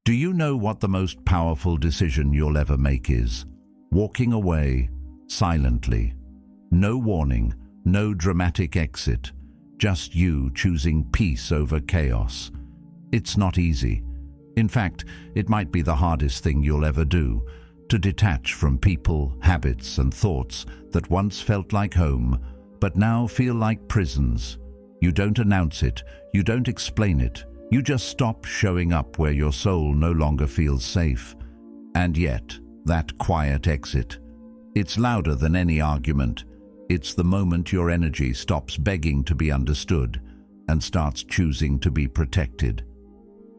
Do you know what the most powerful decision you'll ever make is? Walking away, silently. No warning, no dramatic exit. Just you choosing peace over chaos. It's not easy. In fact, it might be the hardest thing you'll ever do, to detach from people, habits, and thoughts that once felt like home, but now feel like prisons. You don't announce it, you don't explain it, you just stop showing up where your soul no longer feels safe. And yet, that quiet exit, it's louder than any argument. It's the moment your energy stops begging to be understood and starts choosing to be protected.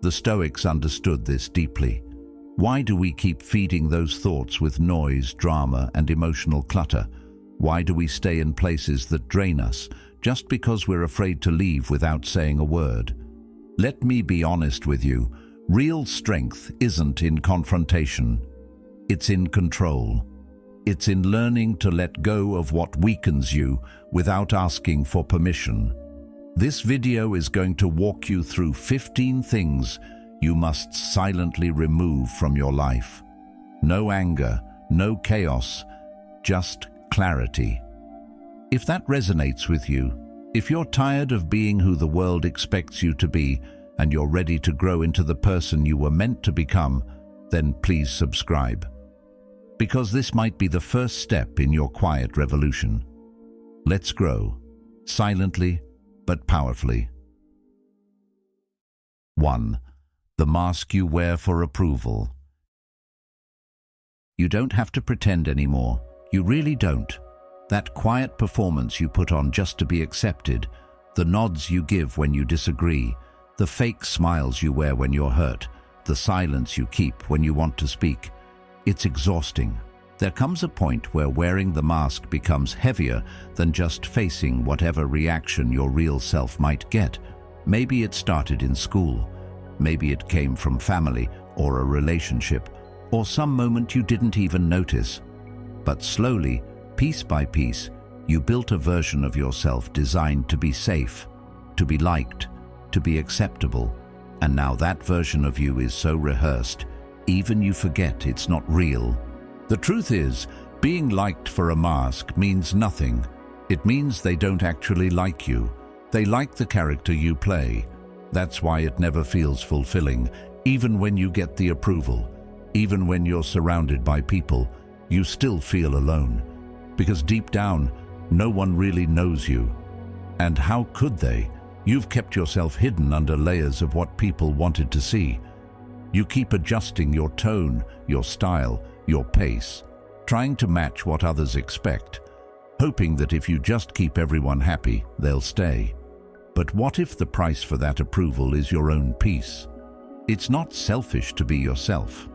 The Stoics understood this deeply. Why do we keep feeding those thoughts with noise, drama, and emotional clutter? Why do we stay in places that drain us just because we're afraid to leave without saying a word? Let me be honest with you. Real strength isn't in confrontation. It's in control. It's in learning to let go of what weakens you without asking for permission. This video is going to walk you through 15 things you must silently remove from your life. No anger, no chaos, just clarity. If that resonates with you, if you're tired of being who the world expects you to be and you're ready to grow into the person you were meant to become, then please subscribe. Because this might be the first step in your quiet revolution. Let's grow, silently but powerfully. 1. The mask you wear for approval. You don't have to pretend anymore. You really don't. That quiet performance you put on just to be accepted, the nods you give when you disagree, the fake smiles you wear when you're hurt, the silence you keep when you want to speak. It's exhausting. There comes a point where wearing the mask becomes heavier than just facing whatever reaction your real self might get. Maybe it started in school. Maybe it came from family or a relationship, or some moment you didn't even notice. But slowly, piece by piece, you built a version of yourself designed to be safe, to be liked, to be acceptable. And now that version of you is so rehearsed, even you forget it's not real. The truth is, being liked for a mask means nothing. It means they don't actually like you. They like the character you play. That's why it never feels fulfilling, even when you get the approval. Even when you're surrounded by people, you still feel alone. Because deep down, no one really knows you. And how could they? You've kept yourself hidden under layers of what people wanted to see. You keep adjusting your tone, your style, your pace, trying to match what others expect, hoping that if you just keep everyone happy, they'll stay. But what if the price for that approval is your own peace? It's not selfish to be yourself.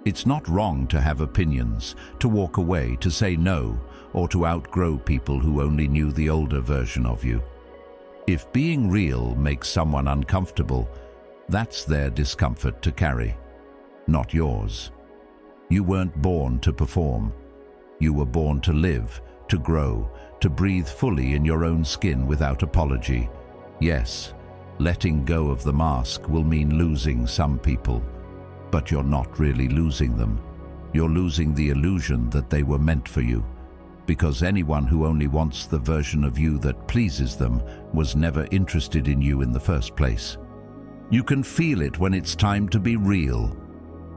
It's not wrong to have opinions, to walk away, to say no, or to outgrow people who only knew the older version of you. If being real makes someone uncomfortable, that's their discomfort to carry, not yours. You weren't born to perform. You were born to live, to grow, to breathe fully in your own skin without apology. Yes, letting go of the mask will mean losing some people, but you're not really losing them. You're losing the illusion that they were meant for you, because anyone who only wants the version of you that pleases them was never interested in you in the first place. You can feel it when it's time to be real.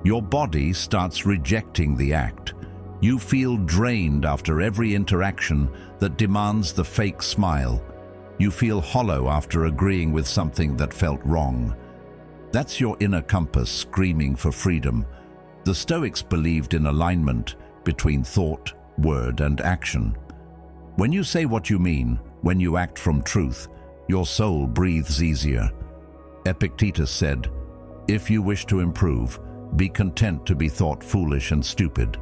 Your body starts rejecting the act. You feel drained after every interaction that demands the fake smile. You feel hollow after agreeing with something that felt wrong. That's your inner compass screaming for freedom. The Stoics believed in alignment between thought, word, and action. When you say what you mean, when you act from truth, your soul breathes easier. Epictetus said, "If you wish to improve, be content to be thought foolish and stupid."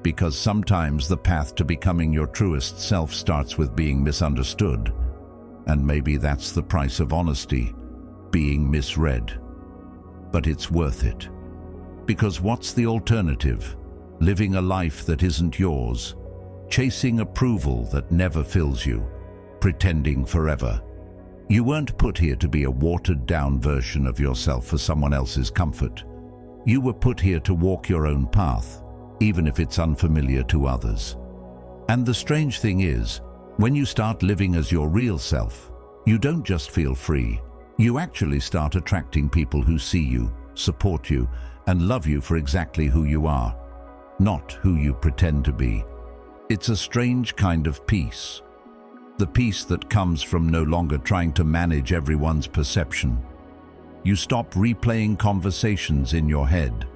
Because sometimes the path to becoming your truest self starts with being misunderstood. And maybe that's the price of honesty, being misread. But it's worth it. Because what's the alternative? Living a life that isn't yours, chasing approval that never fills you, pretending forever. You weren't put here to be a watered-down version of yourself for someone else's comfort. You were put here to walk your own path, even if it's unfamiliar to others. And the strange thing is, when you start living as your real self, you don't just feel free. You actually start attracting people who see you, support you, and love you for exactly who you are, not who you pretend to be. It's a strange kind of peace. The peace that comes from no longer trying to manage everyone's perception. You stop replaying conversations in your head.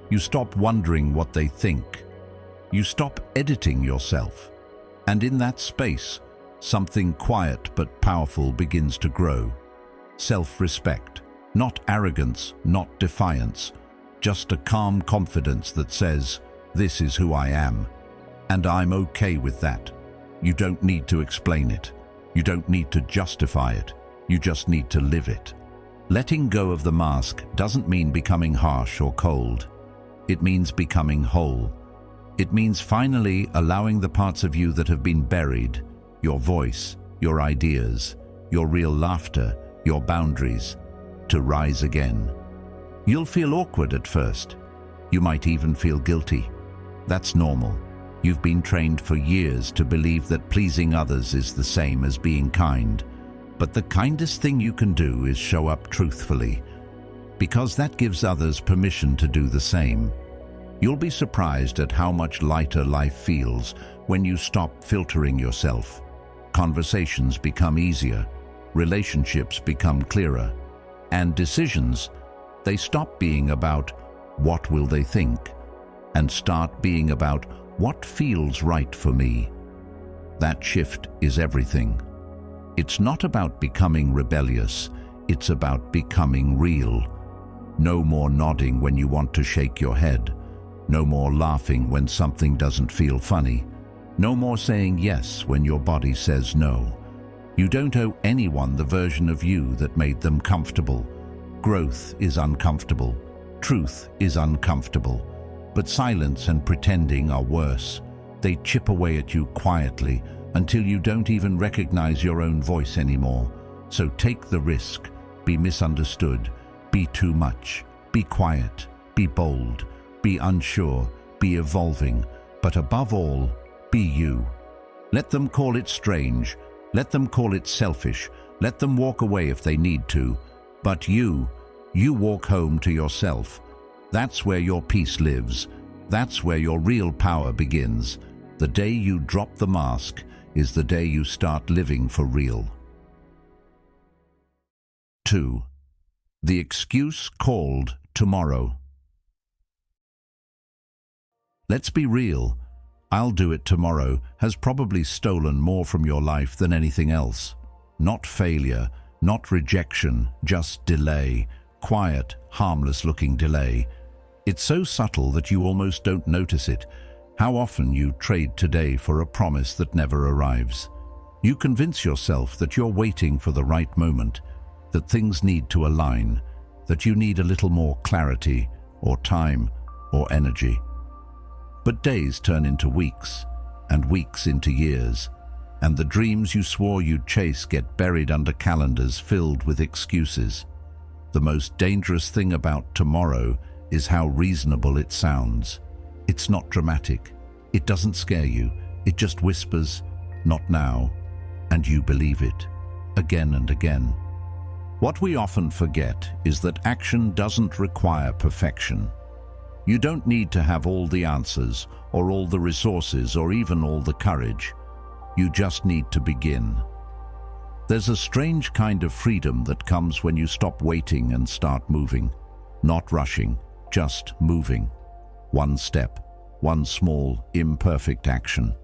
You stop wondering what they think. You stop editing yourself. And in that space, something quiet but powerful begins to grow. Self-respect. Not arrogance, not defiance. Just a calm confidence that says, "This is who I am. And I'm okay with that." You don't need to explain it. You don't need to justify it. You just need to live it. Letting go of the mask doesn't mean becoming harsh or cold. It means becoming whole. It means finally allowing the parts of you that have been buried, your voice, your ideas, your real laughter, your boundaries, to rise again. You'll feel awkward at first. You might even feel guilty. That's normal. You've been trained for years to believe that pleasing others is the same as being kind. But the kindest thing you can do is show up truthfully, because that gives others permission to do the same. You'll be surprised at how much lighter life feels when you stop filtering yourself. Conversations become easier, relationships become clearer, and decisions, they stop being about what will they think and start being about what feels right for me. That shift is everything. It's not about becoming rebellious, it's about becoming real. No more nodding when you want to shake your head. No more laughing when something doesn't feel funny. No more saying yes when your body says no. You don't owe anyone the version of you that made them comfortable. Growth is uncomfortable. Truth is uncomfortable. But silence and pretending are worse. They chip away at you quietly until you don't even recognize your own voice anymore. So take the risk. Be misunderstood. Be too much. Be quiet. Be bold. Be unsure. Be evolving. But above all, be you. Let them call it strange. Let them call it selfish. Let them walk away if they need to. But you walk home to yourself. That's where your peace lives. That's where your real power begins. The day you drop the mask is the day you start living for real. 2. The excuse called tomorrow. Let's be real. "I'll do it tomorrow" has probably stolen more from your life than anything else. Not failure, not rejection, just delay. Quiet, harmless-looking delay. It's so subtle that you almost don't notice it. How often you trade today for a promise that never arrives. You convince yourself that you're waiting for the right moment, that things need to align, that you need a little more clarity, or time, or energy. But days turn into weeks, and weeks into years, and the dreams you swore you'd chase get buried under calendars filled with excuses. The most dangerous thing about tomorrow is how reasonable it sounds. It's not dramatic. It doesn't scare you. It just whispers, "Not now," and you believe it, again and again. What we often forget is that action doesn't require perfection. You don't need to have all the answers, or all the resources, or even all the courage. You just need to begin. There's a strange kind of freedom that comes when you stop waiting and start moving. Not rushing, just moving. One step, one small, imperfect action.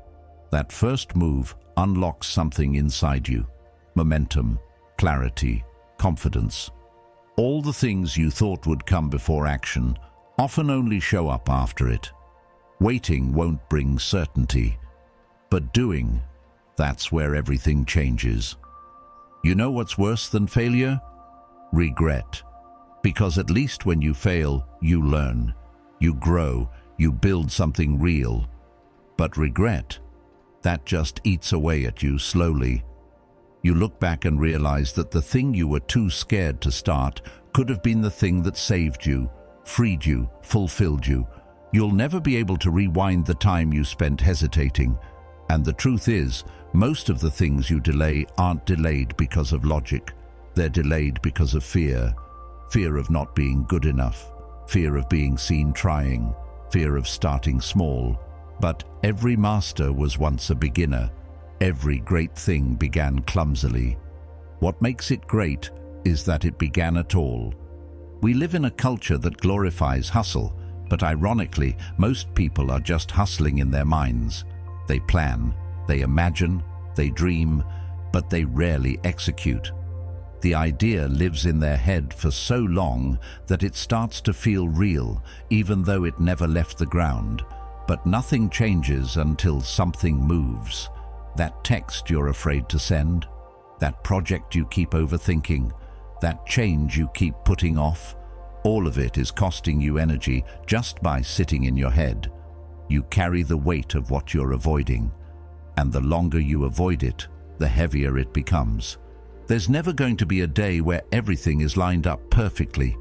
That first move unlocks something inside you. Momentum, clarity, confidence. All the things you thought would come before action often only show up after it. Waiting won't bring certainty, but doing, that's where everything changes. You know what's worse than failure? Regret. Because at least when you fail, you learn, you grow, you build something real. But regret, that just eats away at you slowly. You look back and realize that the thing you were too scared to start could have been the thing that saved you, freed you, fulfilled you. You'll never be able to rewind the time you spent hesitating. And the truth is, most of the things you delay aren't delayed because of logic. They're delayed because of fear. Fear of not being good enough. Fear of being seen trying. Fear of starting small. But every master was once a beginner. Every great thing began clumsily. What makes it great is that it began at all. We live in a culture that glorifies hustle, but ironically, most people are just hustling in their minds. They plan, they imagine, they dream, but they rarely execute. The idea lives in their head for so long that it starts to feel real, even though it never left the ground. But nothing changes until something moves. That text you're afraid to send, that project you keep overthinking, that change you keep putting off, all of it is costing you energy just by sitting in your head. You carry the weight of what you're avoiding, and the longer you avoid it, the heavier it becomes. There's never going to be a day where everything is lined up perfectly.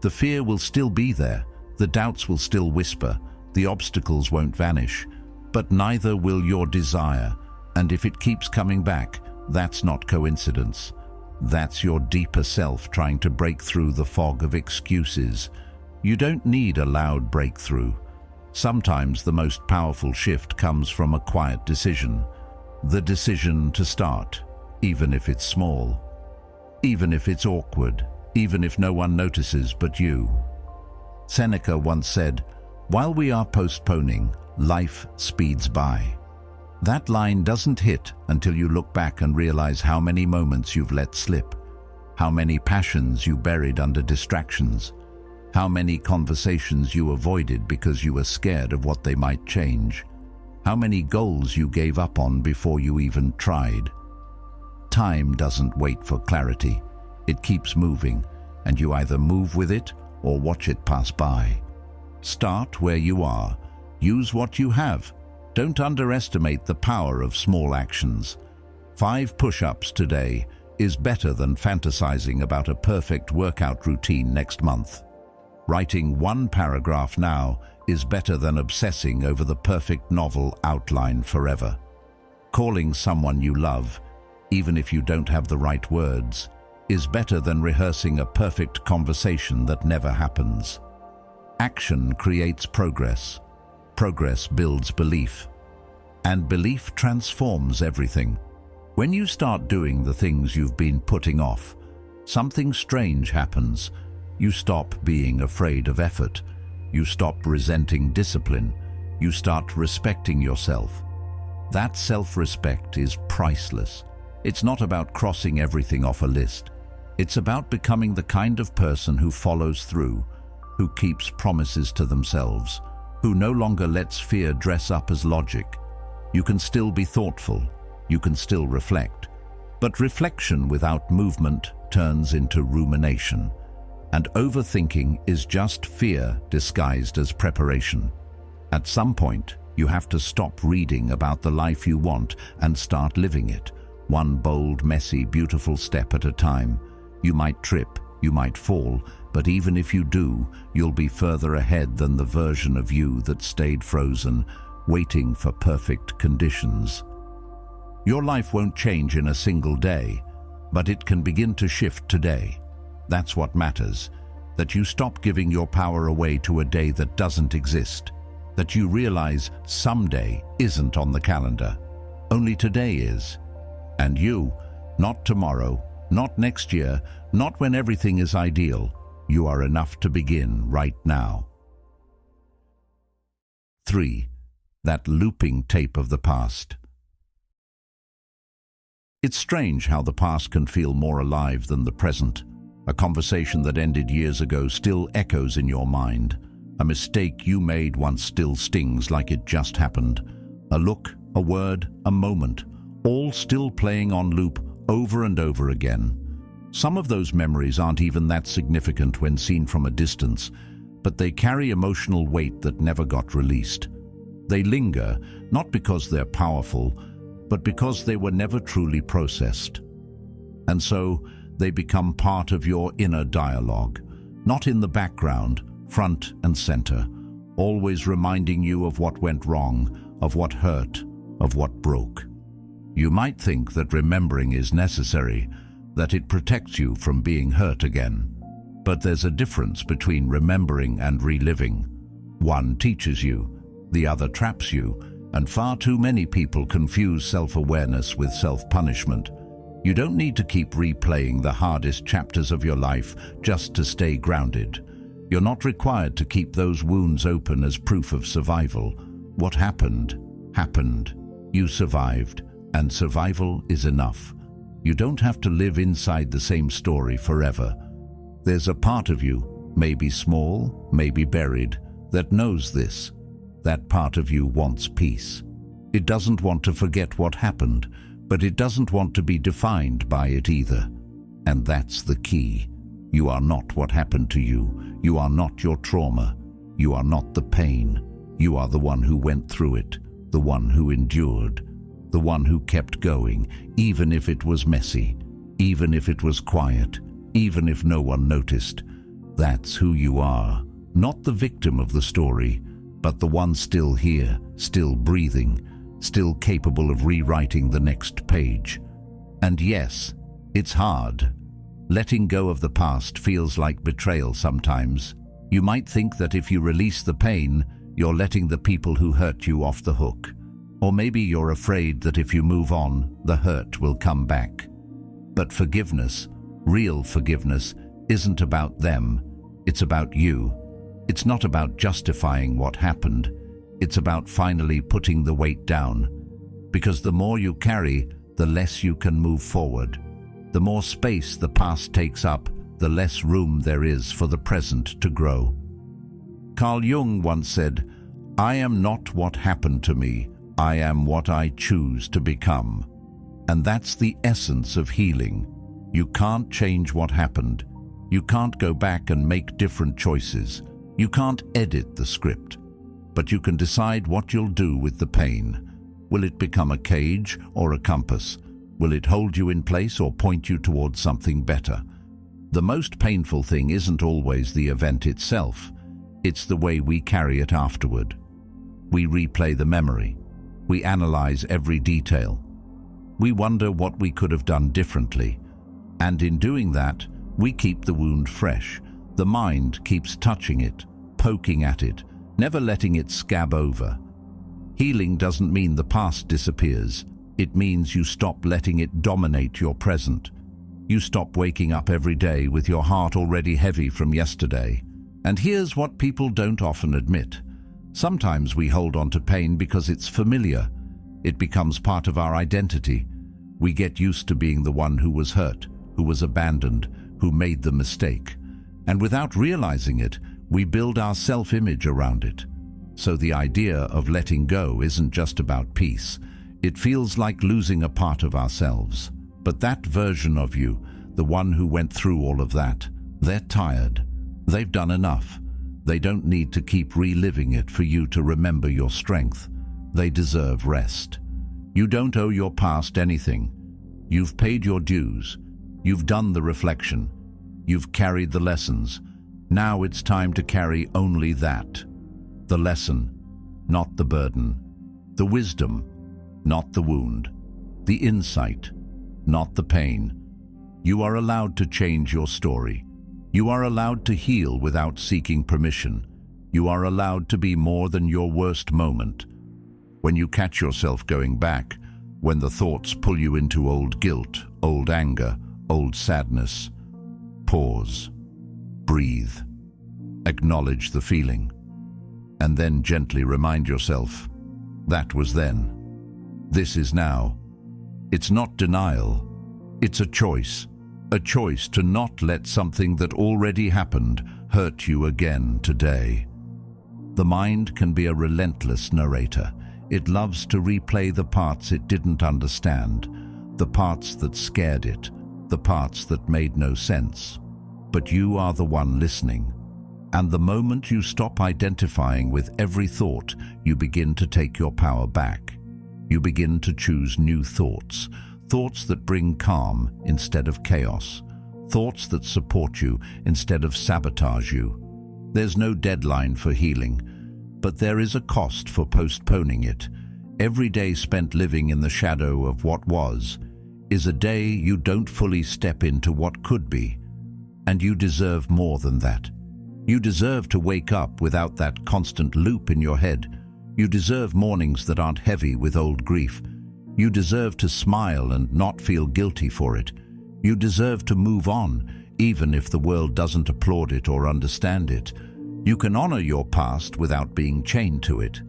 The fear will still be there, the doubts will still whisper, the obstacles won't vanish, but neither will your desire. And if it keeps coming back, that's not coincidence. That's your deeper self trying to break through the fog of excuses. You don't need a loud breakthrough. Sometimes the most powerful shift comes from a quiet decision. The decision to start, even if it's small. Even if it's awkward. Even if no one notices but you. Seneca once said, "While we are postponing, life speeds by." That line doesn't hit until you look back and realize how many moments you've let slip, how many passions you buried under distractions, how many conversations you avoided because you were scared of what they might change, how many goals you gave up on before you even tried. Time doesn't wait for clarity. It keeps moving, and you either move with it or watch it pass by. Start where you are. Use what you have. Don't underestimate the power of small actions. 5 push-ups today is better than fantasizing about a perfect workout routine next month. Writing 1 paragraph now is better than obsessing over the perfect novel outline forever. Calling someone you love, even if you don't have the right words, is better than rehearsing a perfect conversation that never happens. Action creates progress. Progress builds belief. And belief transforms everything. When you start doing the things you've been putting off, something strange happens. You stop being afraid of effort. You stop resenting discipline. You start respecting yourself. That self-respect is priceless. It's not about crossing everything off a list. It's about becoming the kind of person who follows through, who keeps promises to themselves, who no longer lets fear dress up as logic. You can still be thoughtful. You can still reflect. But reflection without movement turns into rumination. And overthinking is just fear disguised as preparation. At some point, you have to stop reading about the life you want and start living it, one bold, messy, beautiful step at a time. You might trip, you might fall, but even if you do, you'll be further ahead than the version of you that stayed frozen, waiting for perfect conditions. Your life won't change in a single day, but it can begin to shift today. That's what matters, that you stop giving your power away to a day that doesn't exist, that you realize someday isn't on the calendar, only today is. And you, not tomorrow, not next year, not when everything is ideal, you are enough to begin right now. 3. That looping tape of the past. It's strange how the past can feel more alive than the present. A conversation that ended years ago still echoes in your mind. A mistake you made once still stings like it just happened. A look, a word, a moment, all still playing on loop over and over again. Some of those memories aren't even that significant when seen from a distance, but they carry emotional weight that never got released. They linger, not because they're powerful, but because they were never truly processed. And so, they become part of your inner dialogue, not in the background, front and center, always reminding you of what went wrong, of what hurt, of what broke. You might think that remembering is necessary, that it protects you from being hurt again. But there's a difference between remembering and reliving. One teaches you, the other traps you, and far too many people confuse self-awareness with self-punishment. You don't need to keep replaying the hardest chapters of your life just to stay grounded. You're not required to keep those wounds open as proof of survival. What happened, happened. You survived, and survival is enough. You don't have to live inside the same story forever. There's a part of you, maybe small, maybe buried, that knows this. That part of you wants peace. It doesn't want to forget what happened, but it doesn't want to be defined by it either. And that's the key. You are not what happened to you. You are not your trauma. You are not the pain. You are the one who went through it, the one who endured, the one who kept going, even if it was messy, even if it was quiet, even if no one noticed. That's who you are, not the victim of the story, but the one still here, still breathing, still capable of rewriting the next page. And yes, it's hard. Letting go of the past feels like betrayal sometimes. You might think that if you release the pain, you're letting the people who hurt you off the hook. Or maybe you're afraid that if you move on, the hurt will come back. But forgiveness, real forgiveness, isn't about them. It's about you. It's not about justifying what happened. It's about finally putting the weight down. Because the more you carry, the less you can move forward. The more space the past takes up, the less room there is for the present to grow. Carl Jung once said, "I am not what happened to me. I am what I choose to become." And that's the essence of healing. You can't change what happened. You can't go back and make different choices. You can't edit the script. But you can decide what you'll do with the pain. Will it become a cage or a compass? Will it hold you in place or point you towards something better? The most painful thing isn't always the event itself. It's the way we carry it afterward. We replay the memory. We analyze every detail. We wonder what we could have done differently. And in doing that, we keep the wound fresh. The mind keeps touching it, poking at it, never letting it scab over. Healing doesn't mean the past disappears. It means you stop letting it dominate your present. You stop waking up every day with your heart already heavy from yesterday. And here's what people don't often admit. Sometimes we hold on to pain because it's familiar. It becomes part of our identity. We get used to being the one who was hurt, who was abandoned, who made the mistake. And without realizing it, we build our self-image around it. So the idea of letting go isn't just about peace. It feels like losing a part of ourselves. But that version of you, the one who went through all of that, they're tired. They've done enough. They don't need to keep reliving it for you to remember your strength. They deserve rest. You don't owe your past anything. You've paid your dues. You've done the reflection. You've carried the lessons. Now it's time to carry only that. The lesson, not the burden. The wisdom, not the wound. The insight, not the pain. You are allowed to change your story. You are allowed to heal without seeking permission. You are allowed to be more than your worst moment. When you catch yourself going back, when the thoughts pull you into old guilt, old anger, old sadness, pause, breathe, acknowledge the feeling, and then gently remind yourself, that was then. This is now. It's not denial. It's a choice to not let something that already happened hurt you again today. The mind can be a relentless narrator. It loves to replay the parts it didn't understand, the parts that scared it, the parts that made no sense. But you are the one listening. And the moment you stop identifying with every thought, you begin to take your power back. You begin to choose new thoughts, thoughts that bring calm instead of chaos, thoughts that support you instead of sabotage you. There's no deadline for healing, but there is a cost for postponing it. Every day spent living in the shadow of what was is a day you don't fully step into what could be. And you deserve more than that. You deserve to wake up without that constant loop in your head. You deserve mornings that aren't heavy with old grief. You deserve to smile and not feel guilty for it. You deserve to move on, even if the world doesn't applaud it or understand it. You can honor your past without being chained to it.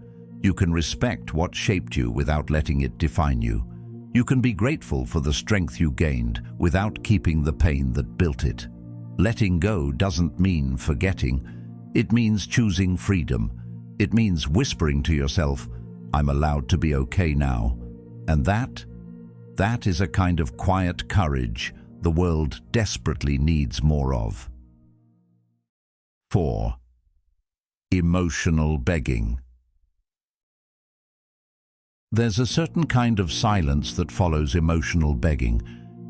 You can respect what shaped you without letting it define you. You can be grateful for the strength you gained without keeping the pain that built it. Letting go doesn't mean forgetting. It means choosing freedom. It means whispering to yourself, "I'm allowed to be okay now." And that is a kind of quiet courage the world desperately needs more of. 4. Emotional begging. There's a certain kind of silence that follows emotional begging.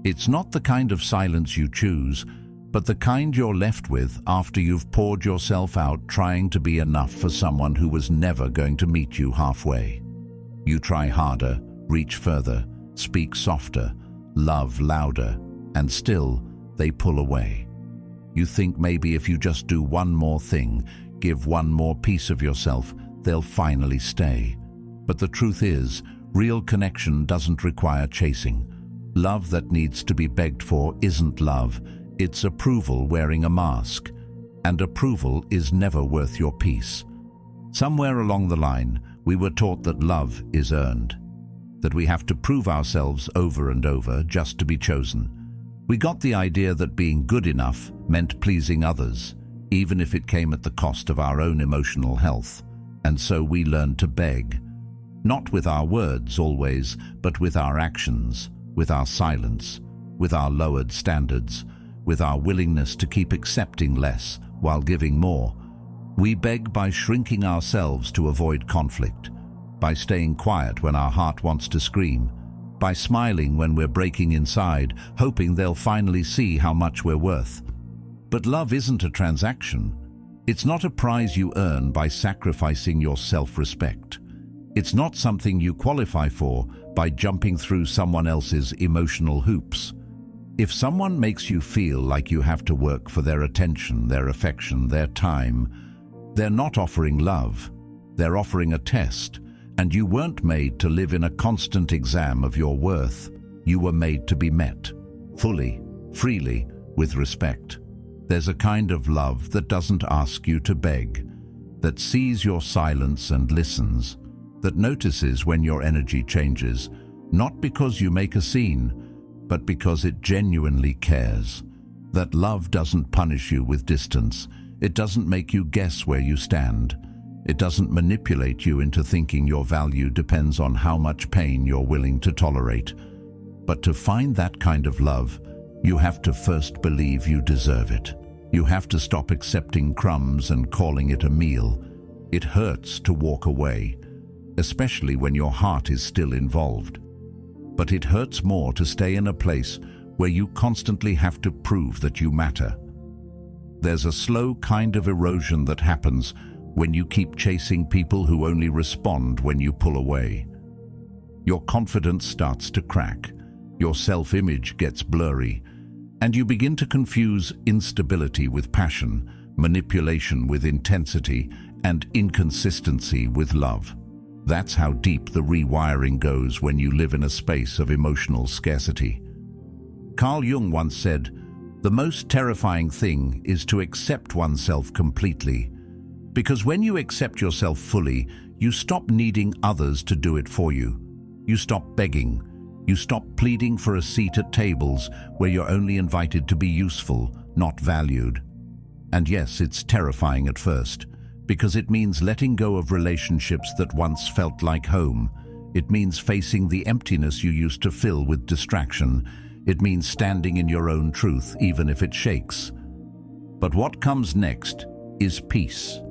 It's not the kind of silence you choose, but the kind you're left with after you've poured yourself out trying to be enough for someone who was never going to meet you halfway. You try harder, reach further, speak softer, love louder, and still they pull away. You think maybe if you just do one more thing, give one more piece of yourself, they'll finally stay. But the truth is, real connection doesn't require chasing. Love that needs to be begged for isn't love. It's approval wearing a mask. And approval is never worth your peace. Somewhere along the line, we were taught that love is earned. That we have to prove ourselves over and over just to be chosen. We got the idea that being good enough meant pleasing others, even if it came at the cost of our own emotional health. And so we learned to beg. Not with our words always, but with our actions, with our silence, with our lowered standards, with our willingness to keep accepting less while giving more. We beg by shrinking ourselves to avoid conflict, by staying quiet when our heart wants to scream, by smiling when we're breaking inside, hoping they'll finally see how much we're worth. But love isn't a transaction. It's not a prize you earn by sacrificing your self-respect. It's not something you qualify for by jumping through someone else's emotional hoops. If someone makes you feel like you have to work for their attention, their affection, their time, they're not offering love. They're offering a test. And you weren't made to live in a constant exam of your worth. You were made to be met, fully, freely, with respect. There's a kind of love that doesn't ask you to beg, that sees your silence and listens, that notices when your energy changes, not because you make a scene, but because it genuinely cares. That love doesn't punish you with distance. It doesn't make you guess where you stand. It doesn't manipulate you into thinking your value depends on how much pain you're willing to tolerate. But to find that kind of love, you have to first believe you deserve it. You have to stop accepting crumbs and calling it a meal. It hurts to walk away, especially when your heart is still involved. But it hurts more to stay in a place where you constantly have to prove that you matter. There's a slow kind of erosion that happens when you keep chasing people who only respond when you pull away. Your confidence starts to crack, your self-image gets blurry, and you begin to confuse instability with passion, manipulation with intensity, and inconsistency with love. That's how deep the rewiring goes when you live in a space of emotional scarcity. Carl Jung once said, "The most terrifying thing is to accept oneself completely. Because when you accept yourself fully, you stop needing others to do it for you. You stop begging. You stop pleading for a seat at tables where you're only invited to be useful, not valued." And yes, it's terrifying at first, because it means letting go of relationships that once felt like home. It means facing the emptiness you used to fill with distraction. It means standing in your own truth, even if it shakes. But what comes next is peace.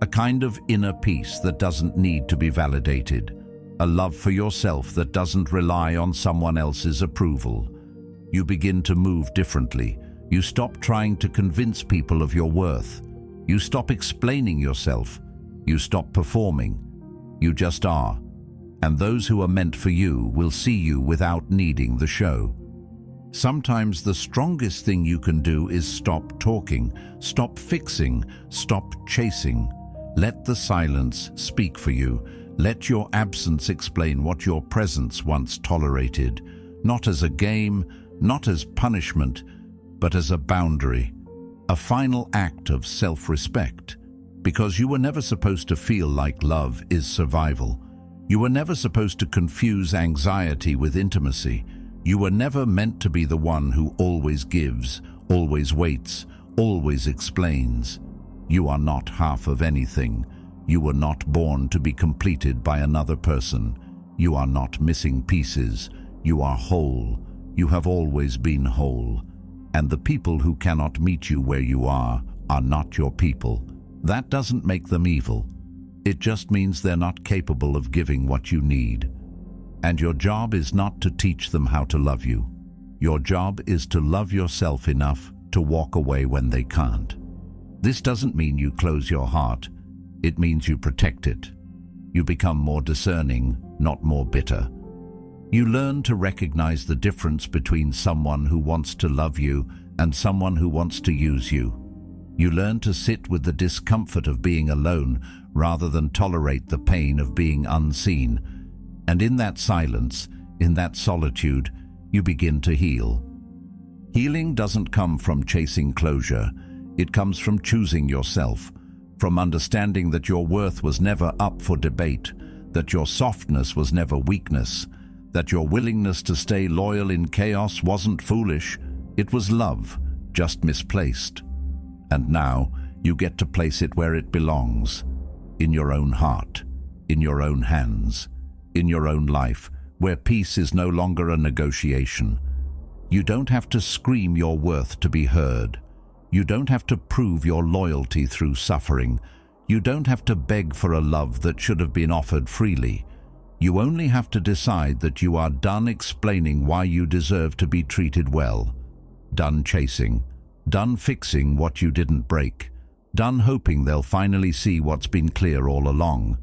A kind of inner peace that doesn't need to be validated. A love for yourself that doesn't rely on someone else's approval. You begin to move differently. You stop trying to convince people of your worth. You stop explaining yourself. You stop performing. You just are. And those who are meant for you will see you without needing the show. Sometimes the strongest thing you can do is stop talking, stop fixing, stop chasing. Let the silence speak for you. Let your absence explain what your presence once tolerated, not as a game, not as punishment, but as a boundary, a final act of self-respect. Because you were never supposed to feel like love is survival. You were never supposed to confuse anxiety with intimacy. You were never meant to be the one who always gives, always waits, always explains. You are not half of anything. You were not born to be completed by another person. You are not missing pieces. You are whole. You have always been whole. And the people who cannot meet you where you are not your people. That doesn't make them evil. It just means they're not capable of giving what you need. And your job is not to teach them how to love you. Your job is to love yourself enough to walk away when they can't. This doesn't mean you close your heart. It means you protect it. You become more discerning, not more bitter. You learn to recognize the difference between someone who wants to love you and someone who wants to use you. You learn to sit with the discomfort of being alone rather than tolerate the pain of being unseen. And in that silence, in that solitude, you begin to heal. Healing doesn't come from chasing closure. It comes from choosing yourself, from understanding that your worth was never up for debate, that your softness was never weakness, that your willingness to stay loyal in chaos wasn't foolish. It was love, just misplaced. And now you get to place it where it belongs, in your own heart, in your own hands, in your own life, where peace is no longer a negotiation. You don't have to scream your worth to be heard. You don't have to prove your loyalty through suffering. You don't have to beg for a love that should have been offered freely. You only have to decide that you are done explaining why you deserve to be treated well. Done chasing. Done fixing what you didn't break. Done hoping they'll finally see what's been clear all along.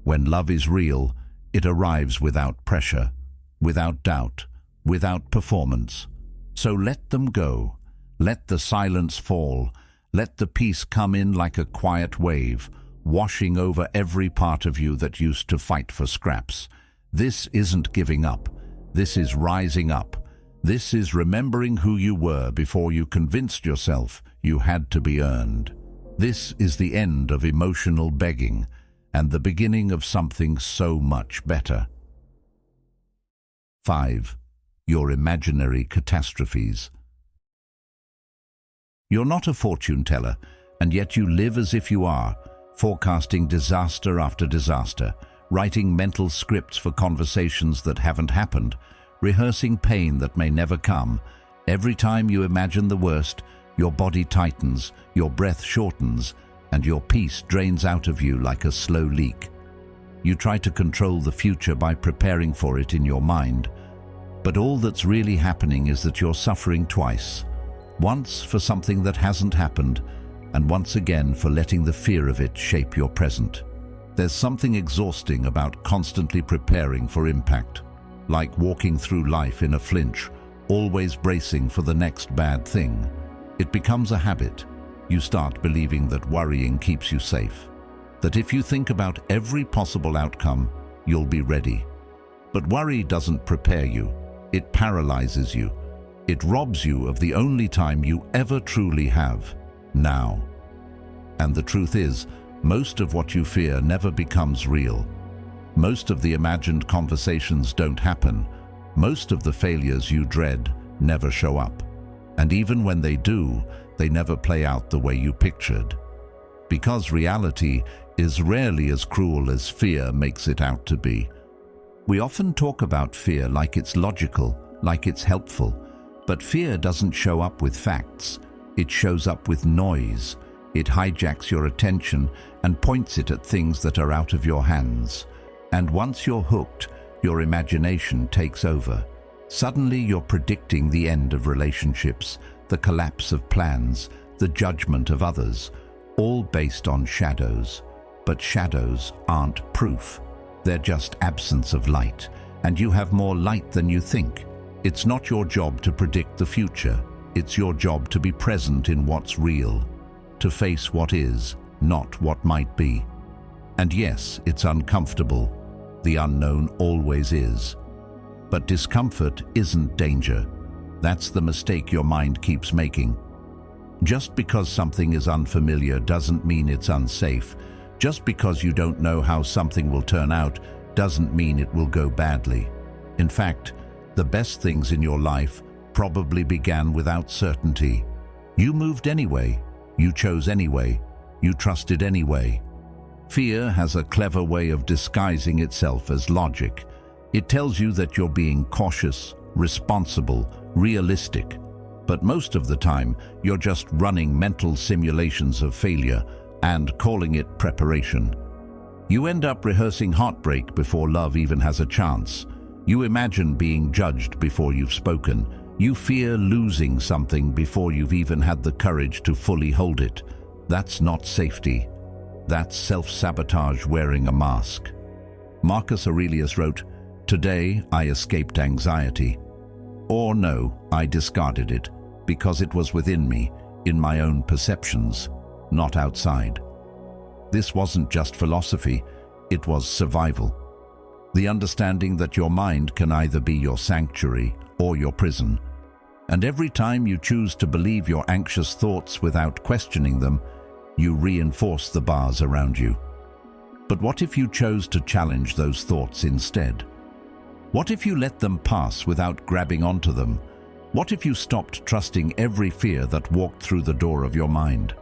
When love is real, it arrives without pressure, without doubt, without performance. So let them go. Let the silence fall. Let the peace come in like a quiet wave, washing over every part of you that used to fight for scraps. This isn't giving up. This is rising up. This is remembering who you were before you convinced yourself you had to be earned. This is the end of emotional begging and the beginning of something so much better. 5. Your imaginary catastrophes. You're not a fortune teller, and yet you live as if you are, forecasting disaster after disaster, writing mental scripts for conversations that haven't happened, rehearsing pain that may never come. Every time you imagine the worst, your body tightens, your breath shortens, and your peace drains out of you like a slow leak. You try to control the future by preparing for it in your mind, but all that's really happening is that you're suffering twice. Once for something that hasn't happened, and once again for letting the fear of it shape your present. There's something exhausting about constantly preparing for impact, like walking through life in a flinch, always bracing for the next bad thing. It becomes a habit. You start believing that worrying keeps you safe, that if you think about every possible outcome, you'll be ready. But worry doesn't prepare you. It paralyzes you. It robs you of the only time you ever truly have, now. And the truth is, most of what you fear never becomes real. Most of the imagined conversations don't happen. Most of the failures you dread never show up. And even when they do, they never play out the way you pictured. Because reality is rarely as cruel as fear makes it out to be. We often talk about fear like it's logical, like it's helpful. But fear doesn't show up with facts. It shows up with noise. It hijacks your attention and points it at things that are out of your hands. And once you're hooked, your imagination takes over. Suddenly you're predicting the end of relationships, the collapse of plans, the judgment of others, all based on shadows. But shadows aren't proof. They're just absence of light, and you have more light than you think. It's not your job to predict the future. It's your job to be present in what's real, to face what is, not what might be. And yes, it's uncomfortable. The unknown always is. But discomfort isn't danger. That's the mistake your mind keeps making. Just because something is unfamiliar doesn't mean it's unsafe. Just because you don't know how something will turn out doesn't mean it will go badly. In fact, the best things in your life probably began without certainty. You moved anyway. You chose anyway. You trusted anyway. Fear has a clever way of disguising itself as logic. It tells you that you're being cautious, responsible, realistic. But most of the time, you're just running mental simulations of failure and calling it preparation. You end up rehearsing heartbreak before love even has a chance. You imagine being judged before you've spoken. You fear losing something before you've even had the courage to fully hold it. That's not safety. That's self-sabotage wearing a mask. Marcus Aurelius wrote, "Today I escaped anxiety." Or no, I discarded it because it was within me, in my own perceptions, not outside. This wasn't just philosophy, it was survival. The understanding that your mind can either be your sanctuary or your prison. And every time you choose to believe your anxious thoughts without questioning them, you reinforce the bars around you. But what if you chose to challenge those thoughts instead? What if you let them pass without grabbing onto them? What if you stopped trusting every fear that walked through the door of your mind?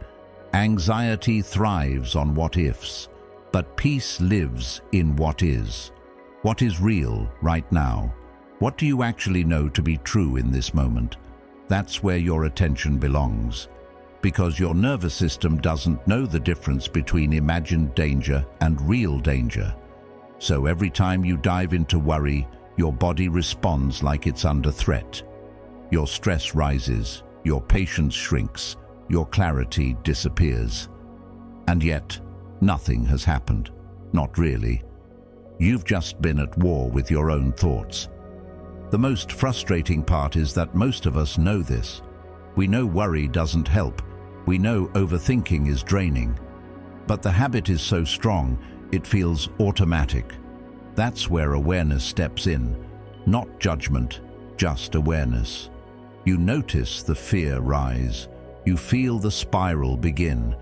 Anxiety thrives on what-ifs, but peace lives in what is. What is real right now? What do you actually know to be true in this moment? That's where your attention belongs. Because your nervous system doesn't know the difference between imagined danger and real danger. So every time you dive into worry, your body responds like it's under threat. Your stress rises, your patience shrinks, your clarity disappears. And yet, nothing has happened. Not really. You've just been at war with your own thoughts. The most frustrating part is that most of us know this. We know worry doesn't help. We know overthinking is draining. But the habit is so strong, it feels automatic. That's where awareness steps in. Not judgment, just awareness. You notice the fear rise. You feel the spiral begin.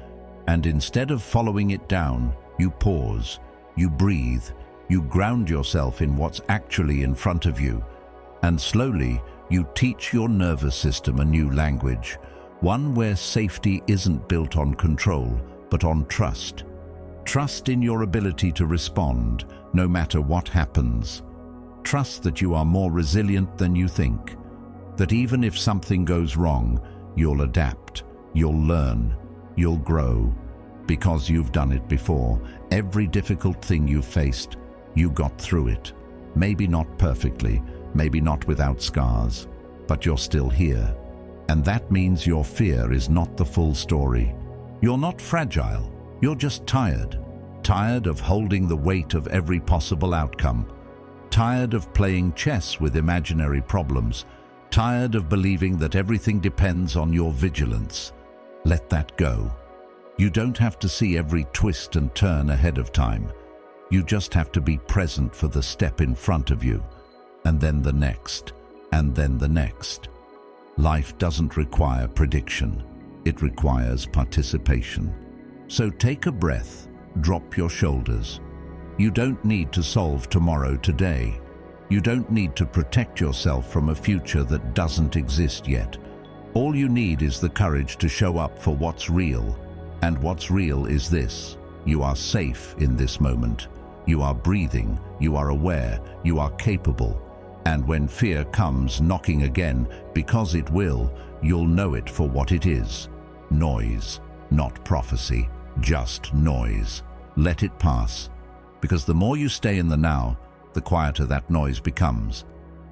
And instead of following it down, you pause. You breathe. You ground yourself in what's actually in front of you. And slowly, you teach your nervous system a new language. One where safety isn't built on control, but on trust. Trust in your ability to respond, no matter what happens. Trust that you are more resilient than you think. That even if something goes wrong, you'll adapt, you'll learn, you'll grow. Because you've done it before. Every difficult thing you've faced, you got through it. Maybe not perfectly, maybe not without scars, but you're still here. And that means your fear is not the full story. You're not fragile, you're just tired. Tired of holding the weight of every possible outcome. Tired of playing chess with imaginary problems. Tired of believing that everything depends on your vigilance. Let that go. You don't have to see every twist and turn ahead of time. You just have to be present for the step in front of you. And then the next. And then the next. Life doesn't require prediction. It requires participation. So take a breath. Drop your shoulders. You don't need to solve tomorrow today. You don't need to protect yourself from a future that doesn't exist yet. All you need is the courage to show up for what's real. And what's real is this. You are safe in this moment. You are breathing. You are aware. You are capable. And when fear comes knocking again, because it will, you'll know it for what it is. Noise, not prophecy, just noise. Let it pass. Because the more you stay in the now, the quieter that noise becomes.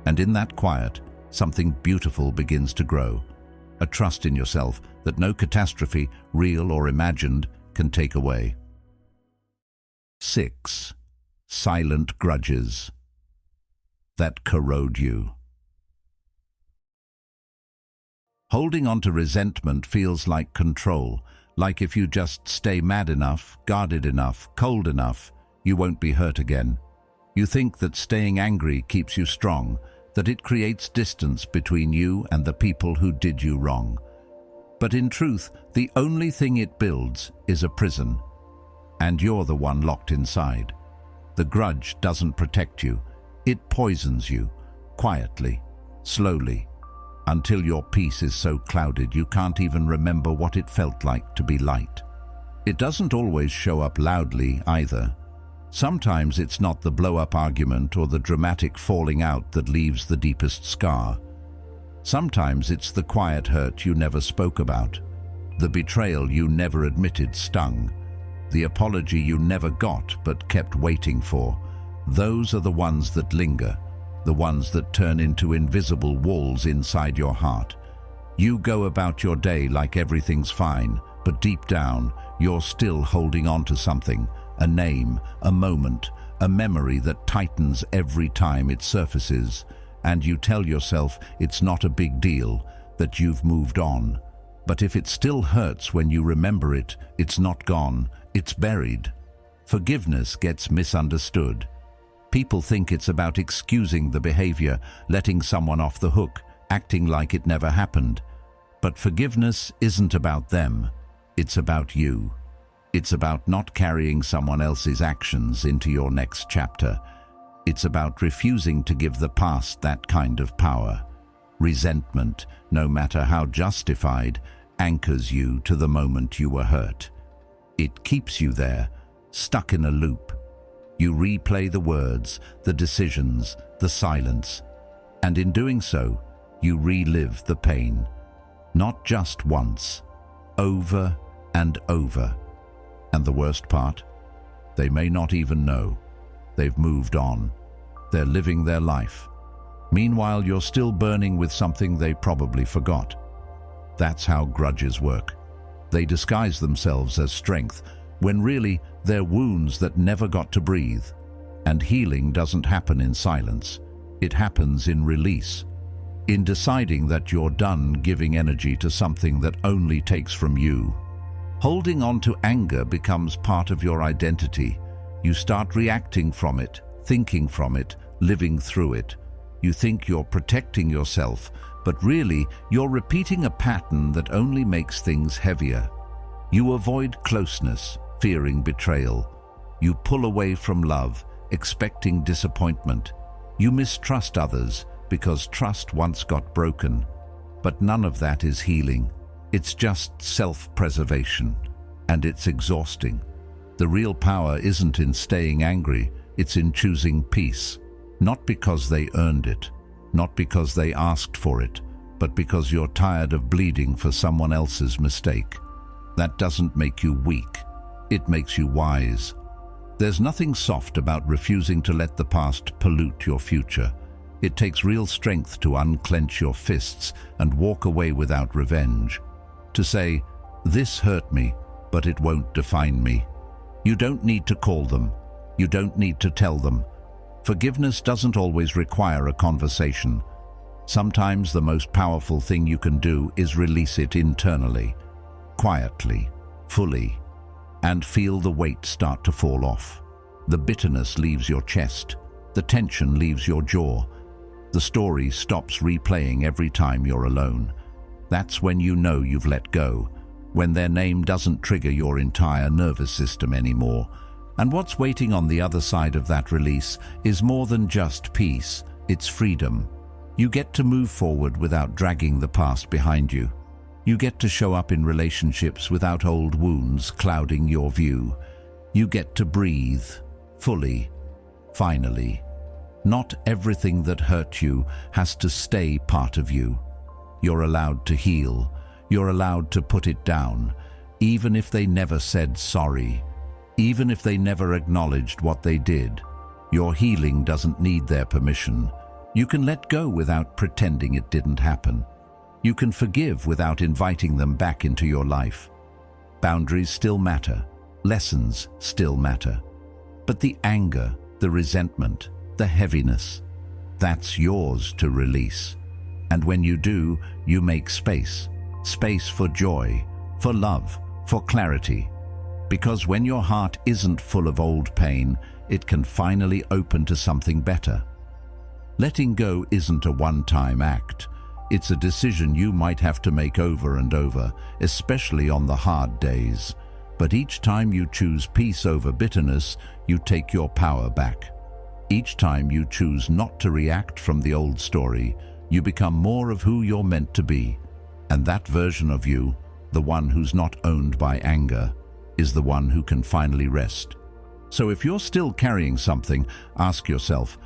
And in that quiet, something beautiful begins to grow. A trust in yourself that no catastrophe, real or imagined, can take away. 6. Silent grudges that corrode you. Holding on to resentment feels like control, like if you just stay mad enough, guarded enough, cold enough, you won't be hurt again. You think that staying angry keeps you strong, that it creates distance between you and the people who did you wrong. But in truth, the only thing it builds is a prison, and you're the one locked inside. The grudge doesn't protect you. It poisons you, quietly, slowly, until your peace is so clouded you can't even remember what it felt like to be light. It doesn't always show up loudly either. Sometimes it's not the blow-up argument or the dramatic falling out that leaves the deepest scar. Sometimes it's the quiet hurt you never spoke about, the betrayal you never admitted stung, the apology you never got but kept waiting for. Those are the ones that linger, the ones that turn into invisible walls inside your heart. You go about your day like everything's fine, but deep down, you're still holding on to something, a name, a moment, a memory that tightens every time it surfaces, and you tell yourself it's not a big deal, that you've moved on. But if it still hurts when you remember it, it's not gone, it's buried. Forgiveness gets misunderstood. People think it's about excusing the behavior, letting someone off the hook, acting like it never happened. But forgiveness isn't about them, it's about you. It's about not carrying someone else's actions into your next chapter. It's about refusing to give the past that kind of power. Resentment, no matter how justified, anchors you to the moment you were hurt. It keeps you there, stuck in a loop. You replay the words, the decisions, the silence, and in doing so, you relive the pain. Not just once, over and over. And the worst part? They may not even know. They've moved on. They're living their life. Meanwhile, you're still burning with something they probably forgot. That's how grudges work. They disguise themselves as strength, when really they're wounds that never got to breathe. And healing doesn't happen in silence. It happens in release. In deciding that you're done giving energy to something that only takes from you. Holding on to anger becomes part of your identity. You start reacting from it, thinking from it, living through it. You think you're protecting yourself, but really you're repeating a pattern that only makes things heavier. You avoid closeness, fearing betrayal. You pull away from love, expecting disappointment. You mistrust others because trust once got broken. But none of that is healing. It's just self-preservation, and it's exhausting. The real power isn't in staying angry, it's in choosing peace. Not because they earned it, not because they asked for it, but because you're tired of bleeding for someone else's mistake. That doesn't make you weak. It makes you wise. There's nothing soft about refusing to let the past pollute your future. It takes real strength to unclench your fists and walk away without revenge. To say, this hurt me, but it won't define me. You don't need to call them. You don't need to tell them. Forgiveness doesn't always require a conversation. Sometimes the most powerful thing you can do is release it internally, quietly, fully, and feel the weight start to fall off. The bitterness leaves your chest. The tension leaves your jaw. The story stops replaying every time you're alone. That's when you know you've let go, when their name doesn't trigger your entire nervous system anymore. And what's waiting on the other side of that release is more than just peace, it's freedom. You get to move forward without dragging the past behind you. You get to show up in relationships without old wounds clouding your view. You get to breathe, fully, finally. Not everything that hurt you has to stay part of you. You're allowed to heal. You're allowed to put it down, even if they never said sorry, even if they never acknowledged what they did. Your healing doesn't need their permission. You can let go without pretending it didn't happen. You can forgive without inviting them back into your life. Boundaries still matter. Lessons still matter. But the anger, the resentment, the heaviness, that's yours to release. And when you do, you make space. Space for joy, for love, for clarity. Because when your heart isn't full of old pain, it can finally open to something better. Letting go isn't a one-time act. It's a decision you might have to make over and over, especially on the hard days. But each time you choose peace over bitterness, you take your power back. Each time you choose not to react from the old story, you become more of who you're meant to be. And that version of you, the one who's not owned by anger, is the one who can finally rest. So if you're still carrying something, ask yourself,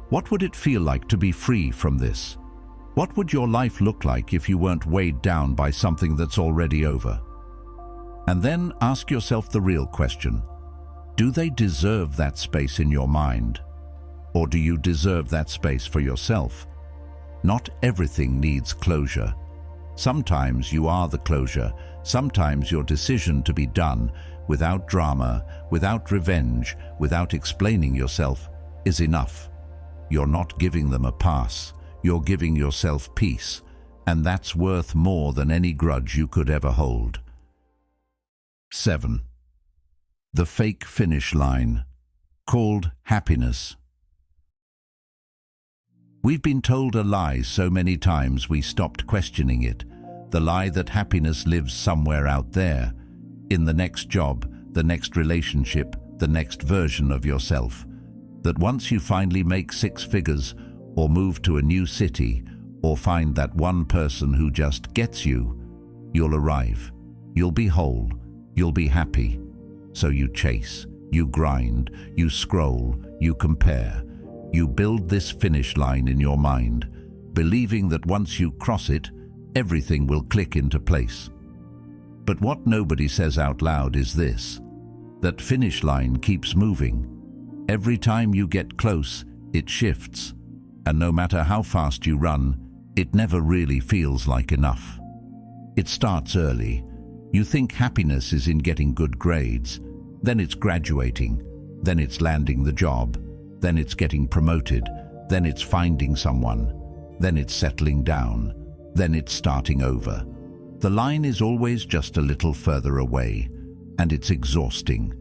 what would it feel like to be free from this? What would your life look like if you weren't weighed down by something that's already over? And then ask yourself the real question. Do they deserve that space in your mind? Or do you deserve that space for yourself? Not everything needs closure. Sometimes you are the closure. Sometimes your decision to be done, without drama, without revenge, without explaining yourself, is enough. You're not giving them a pass. You're giving yourself peace, and that's worth more than any grudge you could ever hold. 7. The fake finish line, called happiness. We've been told a lie so many times we stopped questioning it. The lie that happiness lives somewhere out there, in the next job, the next relationship, the next version of yourself. That once you finally make 6 figures, or move to a new city, or find that one person who just gets you, you'll arrive. You'll be whole. You'll be happy. So you chase, you grind, you scroll, you compare. You build this finish line in your mind, believing that once you cross it, everything will click into place. But what nobody says out loud is this: that finish line keeps moving. Every time you get close, it shifts. And no matter how fast you run, it never really feels like enough. It starts early. You think happiness is in getting good grades. Then it's graduating. Then it's landing the job. Then it's getting promoted. Then it's finding someone. Then it's settling down. Then it's starting over. The line is always just a little further away, and it's exhausting.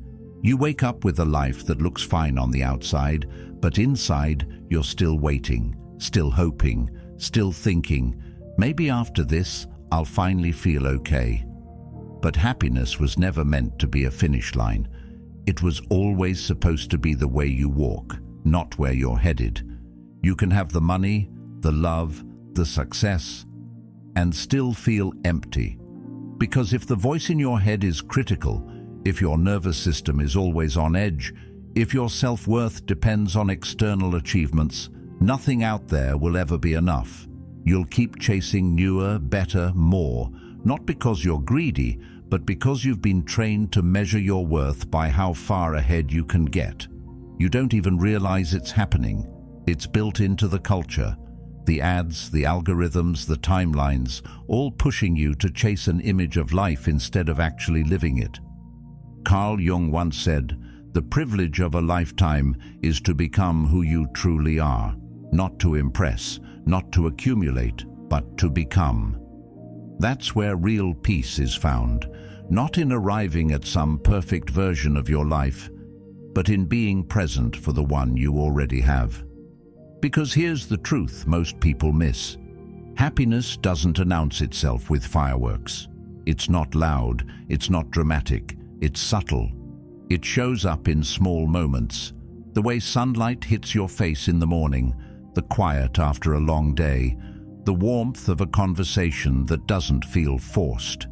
You wake up with a life that looks fine on the outside, but inside you're still waiting, still hoping, still thinking, maybe after this I'll finally feel okay. But happiness was never meant to be a finish line. It was always supposed to be the way you walk, not where you're headed. You can have the money, the love, the success, and still feel empty. Because if the voice in your head is critical, if your nervous system is always on edge, if your self-worth depends on external achievements, nothing out there will ever be enough. You'll keep chasing newer, better, more, not because you're greedy, but because you've been trained to measure your worth by how far ahead you can get. You don't even realize it's happening. It's built into the culture. The ads, the algorithms, the timelines, all pushing you to chase an image of life instead of actually living it. Carl Jung once said, "The privilege of a lifetime is to become who you truly are, not to impress, not to accumulate, but to become." That's where real peace is found, not in arriving at some perfect version of your life, but in being present for the one you already have. Because here's the truth most people miss. Happiness doesn't announce itself with fireworks. It's not loud, it's not dramatic, it's subtle. It shows up in small moments. The way sunlight hits your face in the morning, the quiet after a long day, the warmth of a conversation that doesn't feel forced.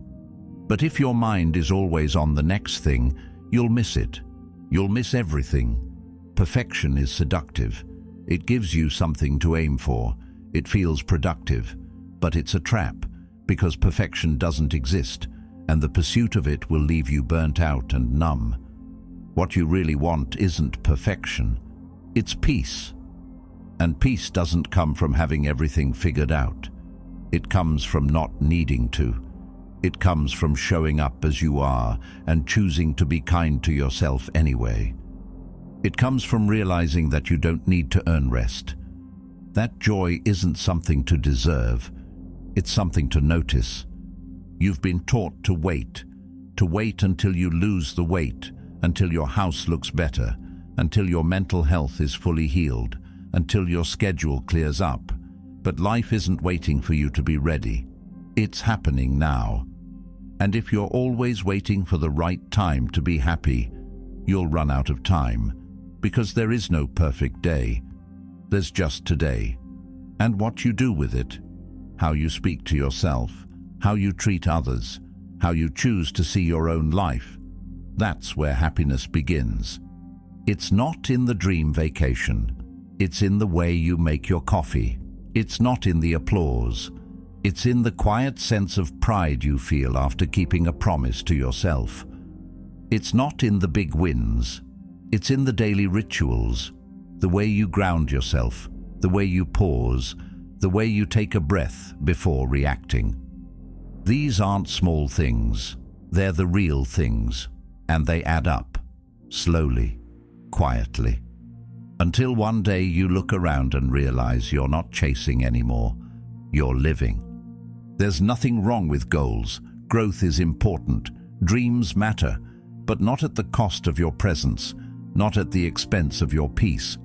But if your mind is always on the next thing, you'll miss it. You'll miss everything. Perfection is seductive. It gives you something to aim for. It feels productive. But it's a trap, because perfection doesn't exist, and the pursuit of it will leave you burnt out and numb. What you really want isn't perfection. It's peace. And peace doesn't come from having everything figured out. It comes from not needing to. It comes from showing up as you are and choosing to be kind to yourself anyway. It comes from realizing that you don't need to earn rest. That joy isn't something to deserve, it's something to notice. You've been taught to wait until you lose the weight, until your house looks better, until your mental health is fully healed, until your schedule clears up. But life isn't waiting for you to be ready. It's happening now. And if you're always waiting for the right time to be happy, you'll run out of time, because there is no perfect day. There's just today. And what you do with it, how you speak to yourself, how you treat others, how you choose to see your own life, that's where happiness begins. It's not in the dream vacation. It's in the way you make your coffee. It's not in the applause. It's in the quiet sense of pride you feel after keeping a promise to yourself. It's not in the big wins. It's in the daily rituals, the way you ground yourself, the way you pause, the way you take a breath before reacting. These aren't small things. They're the real things, and they add up, slowly, quietly, until one day you look around and realize you're not chasing anymore. You're living. There's nothing wrong with goals. Growth is important. Dreams matter, but not at the cost of your presence, not at the expense of your peace.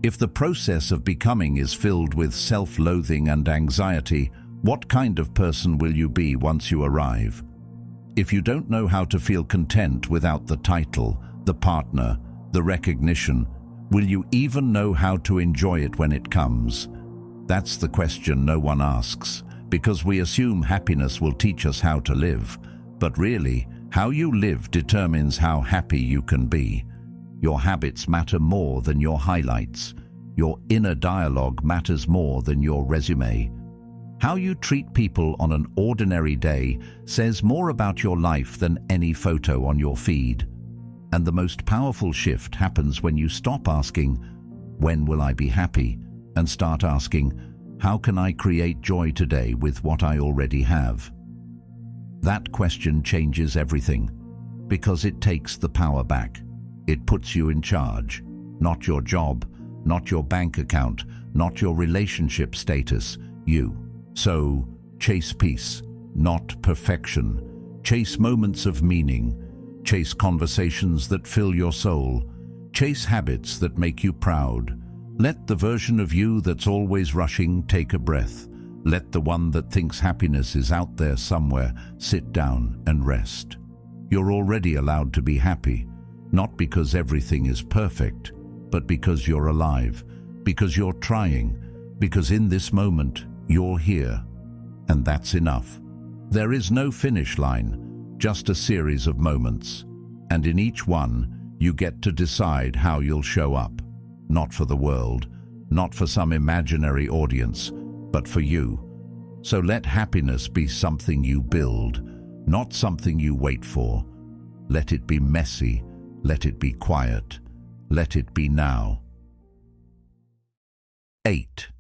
If the process of becoming is filled with self-loathing and anxiety, what kind of person will you be once you arrive? If you don't know how to feel content without the title, the partner, the recognition, will you even know how to enjoy it when it comes? That's the question no one asks, because we assume happiness will teach us how to live. But really, how you live determines how happy you can be. Your habits matter more than your highlights. Your inner dialogue matters more than your resume. How you treat people on an ordinary day says more about your life than any photo on your feed. And the most powerful shift happens when you stop asking, "When will I be happy?" and start asking, "How can I create joy today with what I already have?" That question changes everything, because it takes the power back. It puts you in charge, not your job, not your bank account, not your relationship status, you. So, chase peace, not perfection. Chase moments of meaning. Chase conversations that fill your soul. Chase habits that make you proud. Let the version of you that's always rushing take a breath. Let the one that thinks happiness is out there somewhere sit down and rest. You're already allowed to be happy, not because everything is perfect, but because you're alive, because you're trying, because in this moment, you're here. And that's enough. There is no finish line, just a series of moments. And in each one, you get to decide how you'll show up. Not for the world, not for some imaginary audience, but for you. So let happiness be something you build, not something you wait for. Let it be messy, let it be quiet, let it be now. 8.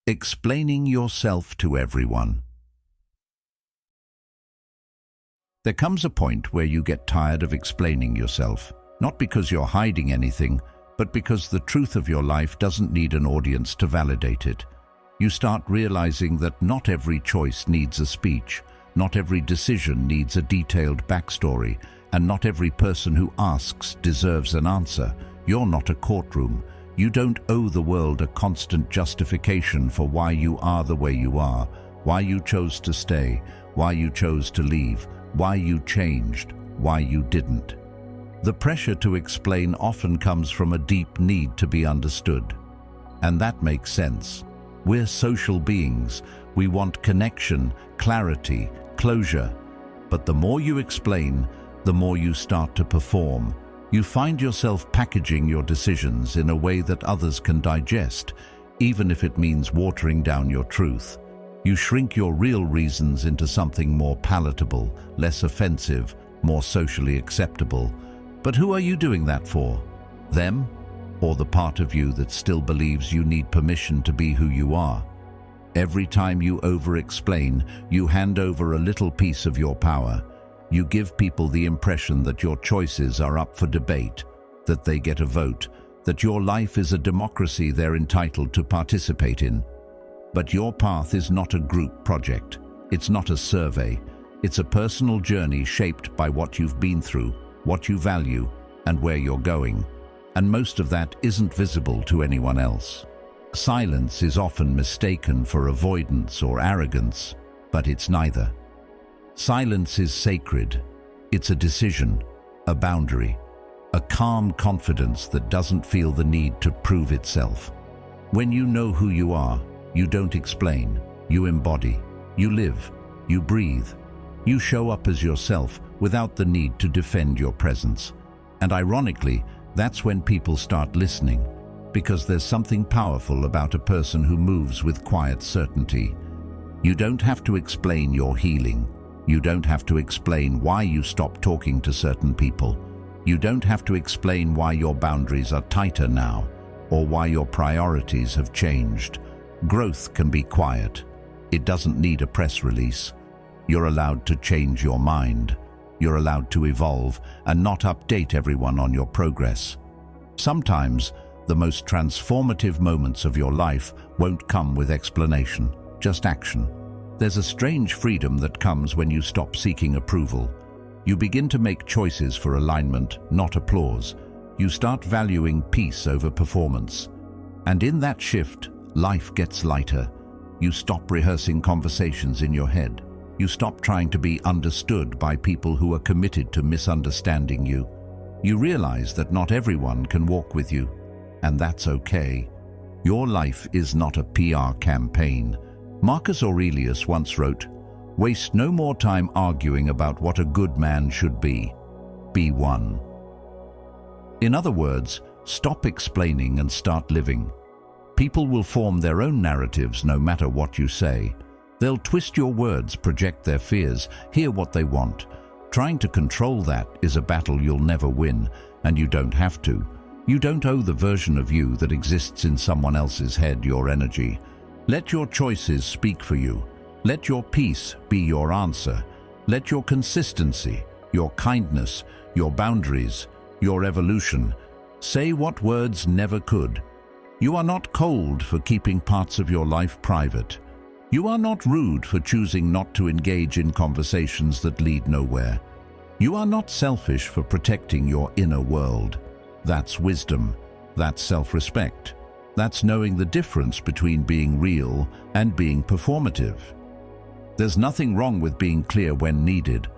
Explaining yourself to everyone. There comes a point where you get tired of explaining yourself, not because you're hiding anything, but because the truth of your life doesn't need an audience to validate it. You start realizing that not every choice needs a speech, not every decision needs a detailed backstory, and not every person who asks deserves an answer. You're not a courtroom. You don't owe the world a constant justification for why you are the way you are, why you chose to stay, why you chose to leave, why you changed, why you didn't. The pressure to explain often comes from a deep need to be understood. And that makes sense. We're social beings. We want connection, clarity, closure. But the more you explain, the more you start to perform. You find yourself packaging your decisions in a way that others can digest, even if it means watering down your truth. You shrink your real reasons into something more palatable, less offensive, more socially acceptable. But who are you doing that for? Them? Or the part of you that still believes you need permission to be who you are? Every time you over-explain, you hand over a little piece of your power. You give people the impression that your choices are up for debate, that they get a vote, that your life is a democracy they're entitled to participate in. But your path is not a group project. It's not a survey. It's a personal journey shaped by what you've been through, what you value, and where you're going. And most of that isn't visible to anyone else. Silence is often mistaken for avoidance or arrogance, but it's neither. Silence is sacred. It's a decision, a boundary, a calm confidence that doesn't feel the need to prove itself. When you know who you are, you don't explain, you embody, you live, you breathe. You show up as yourself without the need to defend your presence. And ironically, that's when people start listening, because there's something powerful about a person who moves with quiet certainty. You don't have to explain your healing. You don't have to explain why you stopped talking to certain people. You don't have to explain why your boundaries are tighter now, or why your priorities have changed. Growth can be quiet. It doesn't need a press release. You're allowed to change your mind. You're allowed to evolve and not update everyone on your progress. Sometimes, the most transformative moments of your life won't come with explanation, just action. There's a strange freedom that comes when you stop seeking approval. You begin to make choices for alignment, not applause. You start valuing peace over performance. And in that shift, life gets lighter. You stop rehearsing conversations in your head. You stop trying to be understood by people who are committed to misunderstanding you. You realize that not everyone can walk with you, and that's okay. Your life is not a PR campaign. Marcus Aurelius once wrote, "Waste no more time arguing about what a good man should be. Be one." In other words, stop explaining and start living. People will form their own narratives no matter what you say. They'll twist your words, project their fears, hear what they want. Trying to control that is a battle you'll never win, and you don't have to. You don't owe the version of you that exists in someone else's head your energy. Let your choices speak for you. Let your peace be your answer. Let your consistency, your kindness, your boundaries, your evolution, say what words never could. You are not cold for keeping parts of your life private. You are not rude for choosing not to engage in conversations that lead nowhere. You are not selfish for protecting your inner world. That's wisdom. That's self-respect. That's knowing the difference between being real and being performative. There's nothing wrong with being clear when needed,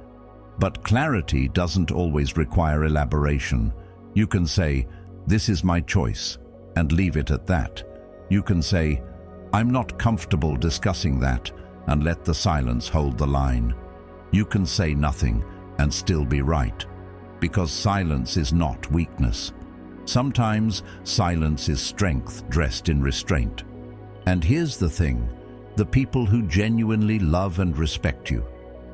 but clarity doesn't always require elaboration. You can say, "This is my choice," and leave it at that. You can say, "I'm not comfortable discussing that," and let the silence hold the line. You can say nothing and still be right, because silence is not weakness. Sometimes silence is strength dressed in restraint. And here's the thing, the people who genuinely love and respect you,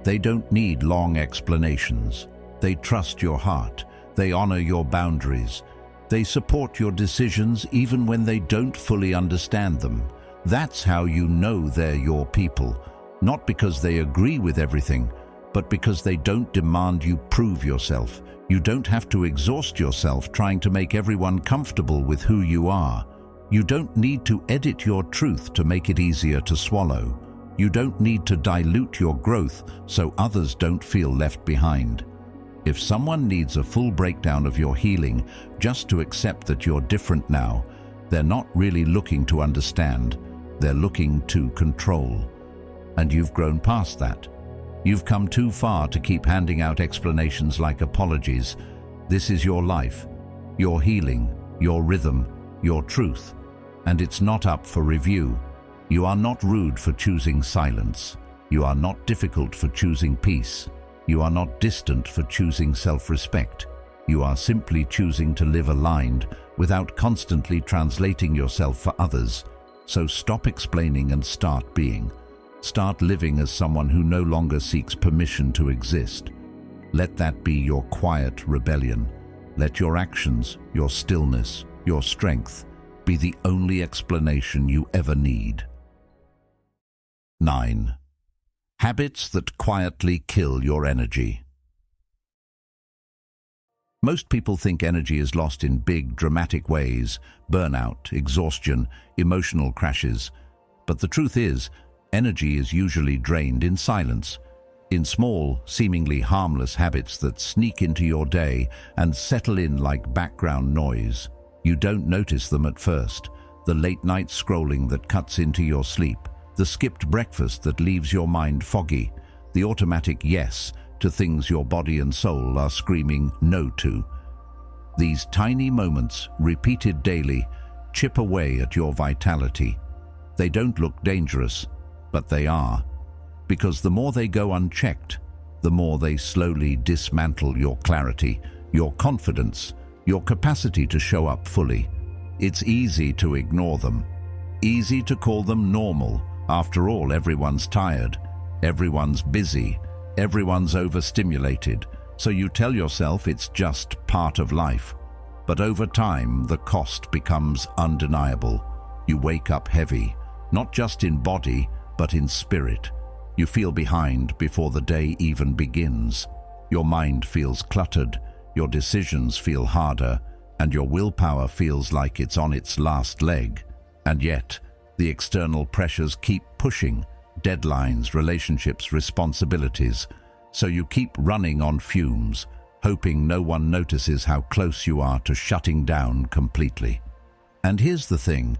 they don't need long explanations. They trust your heart. They honor your boundaries. They support your decisions even when they don't fully understand them. That's how you know they're your people, not because they agree with everything, but because they don't demand you prove yourself. You don't have to exhaust yourself trying to make everyone comfortable with who you are. You don't need to edit your truth to make it easier to swallow. You don't need to dilute your growth so others don't feel left behind. If someone needs a full breakdown of your healing just to accept that you're different now, they're not really looking to understand. They're looking to control. And you've grown past that. You've come too far to keep handing out explanations like apologies. This is your life, your healing, your rhythm, your truth, and it's not up for review. You are not rude for choosing silence. You are not difficult for choosing peace. You are not distant for choosing self-respect. You are simply choosing to live aligned without constantly translating yourself for others. So stop explaining and start being. Start living as someone who no longer seeks permission to exist. Let that be your quiet rebellion. Let your actions, your stillness, your strength be the only explanation you ever need. 9. Habits that quietly kill your energy. Most people think energy is lost in big, dramatic ways: burnout, exhaustion, emotional crashes. But the truth is, energy is usually drained in silence, in small, seemingly harmless habits that sneak into your day and settle in like background noise. You don't notice them at first: the late-night scrolling that cuts into your sleep, the skipped breakfast that leaves your mind foggy, the automatic yes to things your body and soul are screaming no to. These tiny moments, repeated daily, chip away at your vitality. They don't look dangerous, but they are. Because the more they go unchecked, the more they slowly dismantle your clarity, your confidence, your capacity to show up fully. It's easy to ignore them. Easy to call them normal. After all, everyone's tired, everyone's busy, everyone's overstimulated, so you tell yourself it's just part of life. But over time, the cost becomes undeniable. You wake up heavy, not just in body, but in spirit. You feel behind before the day even begins. Your mind feels cluttered, your decisions feel harder, and your willpower feels like it's on its last leg. And yet, the external pressures keep pushing: deadlines, relationships, responsibilities. So you keep running on fumes, hoping no one notices how close you are to shutting down completely. And here's the thing: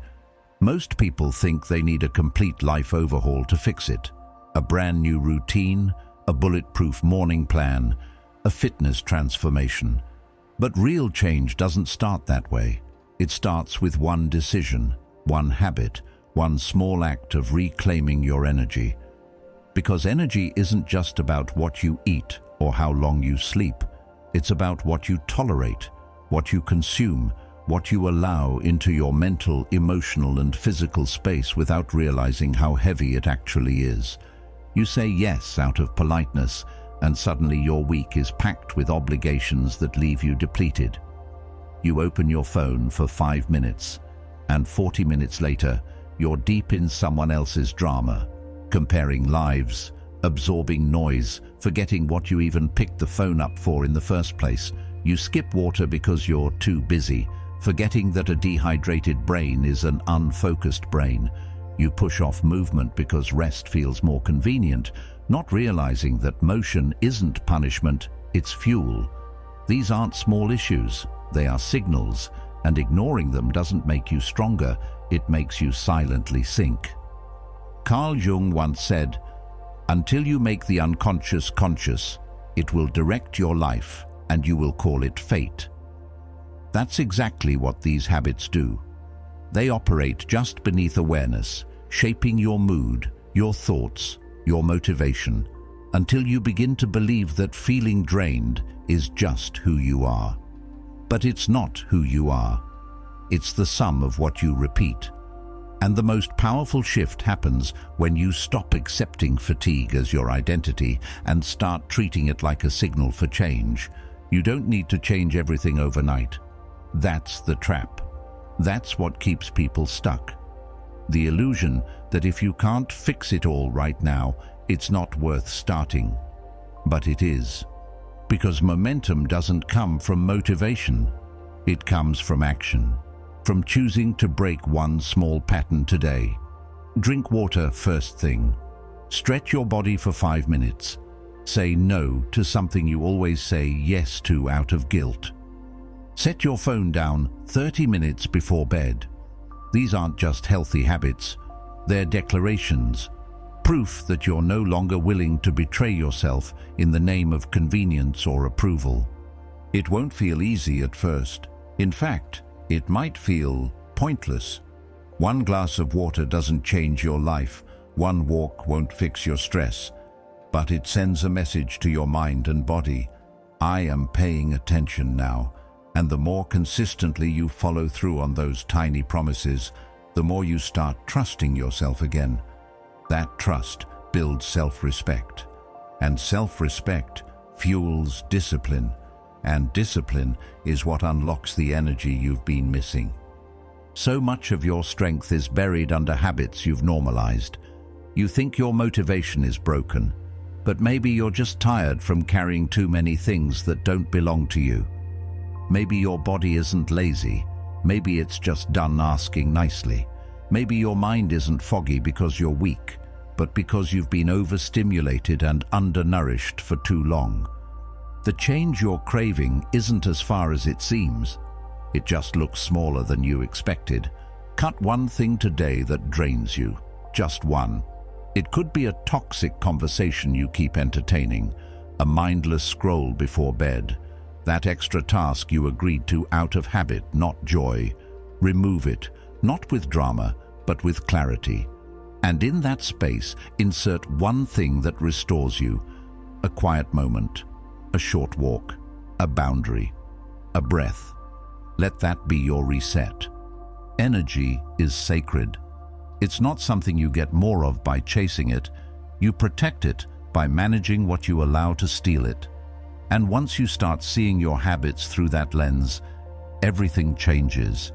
most people think they need a complete life overhaul to fix it. A brand new routine, a bulletproof morning plan, a fitness transformation. But real change doesn't start that way. It starts with one decision, one habit, one small act of reclaiming your energy. Because energy isn't just about what you eat or how long you sleep. It's about what you tolerate, what you consume, what you allow into your mental, emotional, and physical space without realizing how heavy it actually is. You say yes out of politeness, and suddenly your week is packed with obligations that leave you depleted. You open your phone for 5 minutes, and 40 minutes later, you're deep in someone else's drama, comparing lives, absorbing noise, forgetting what you even picked the phone up for in the first place. You skip water because you're too busy, forgetting that a dehydrated brain is an unfocused brain. You push off movement because rest feels more convenient, not realizing that motion isn't punishment, it's fuel. These aren't small issues, they are signals, and ignoring them doesn't make you stronger, it makes you silently sink. Carl Jung once said, "Until you make the unconscious conscious, it will direct your life, and you will call it fate." That's exactly what these habits do. They operate just beneath awareness, shaping your mood, your thoughts, your motivation, until you begin to believe that feeling drained is just who you are. But it's not who you are. It's the sum of what you repeat. And the most powerful shift happens when you stop accepting fatigue as your identity and start treating it like a signal for change. You don't need to change everything overnight. That's the trap. That's what keeps people stuck. The illusion that if you can't fix it all right now, it's not worth starting. But it is. Because momentum doesn't come from motivation. It comes from action. From choosing to break one small pattern today. Drink water first thing. Stretch your body for 5 minutes. Say no to something you always say yes to out of guilt. Set your phone down 30 minutes before bed. These aren't just healthy habits, they're declarations, proof that you're no longer willing to betray yourself in the name of convenience or approval. It won't feel easy at first. In fact, it might feel pointless. One glass of water doesn't change your life, one walk won't fix your stress, but it sends a message to your mind and body: I am paying attention now. And the more consistently you follow through on those tiny promises, the more you start trusting yourself again. That trust builds self-respect, and self-respect fuels discipline, and discipline is what unlocks the energy you've been missing. So much of your strength is buried under habits you've normalized. You think your motivation is broken, but maybe you're just tired from carrying too many things that don't belong to you. Maybe your body isn't lazy. Maybe it's just done asking nicely. Maybe your mind isn't foggy because you're weak, but because you've been overstimulated and undernourished for too long. The change you're craving isn't as far as it seems. It just looks smaller than you expected. Cut one thing today that drains you. Just one. It could be a toxic conversation you keep entertaining, a mindless scroll before bed, that extra task you agreed to out of habit, not joy. Remove it, not with drama, but with clarity. And in that space, insert one thing that restores you. A quiet moment, a short walk, a boundary, a breath. Let that be your reset. Energy is sacred. It's not something you get more of by chasing it. You protect it by managing what you allow to steal it. And once you start seeing your habits through that lens, everything changes.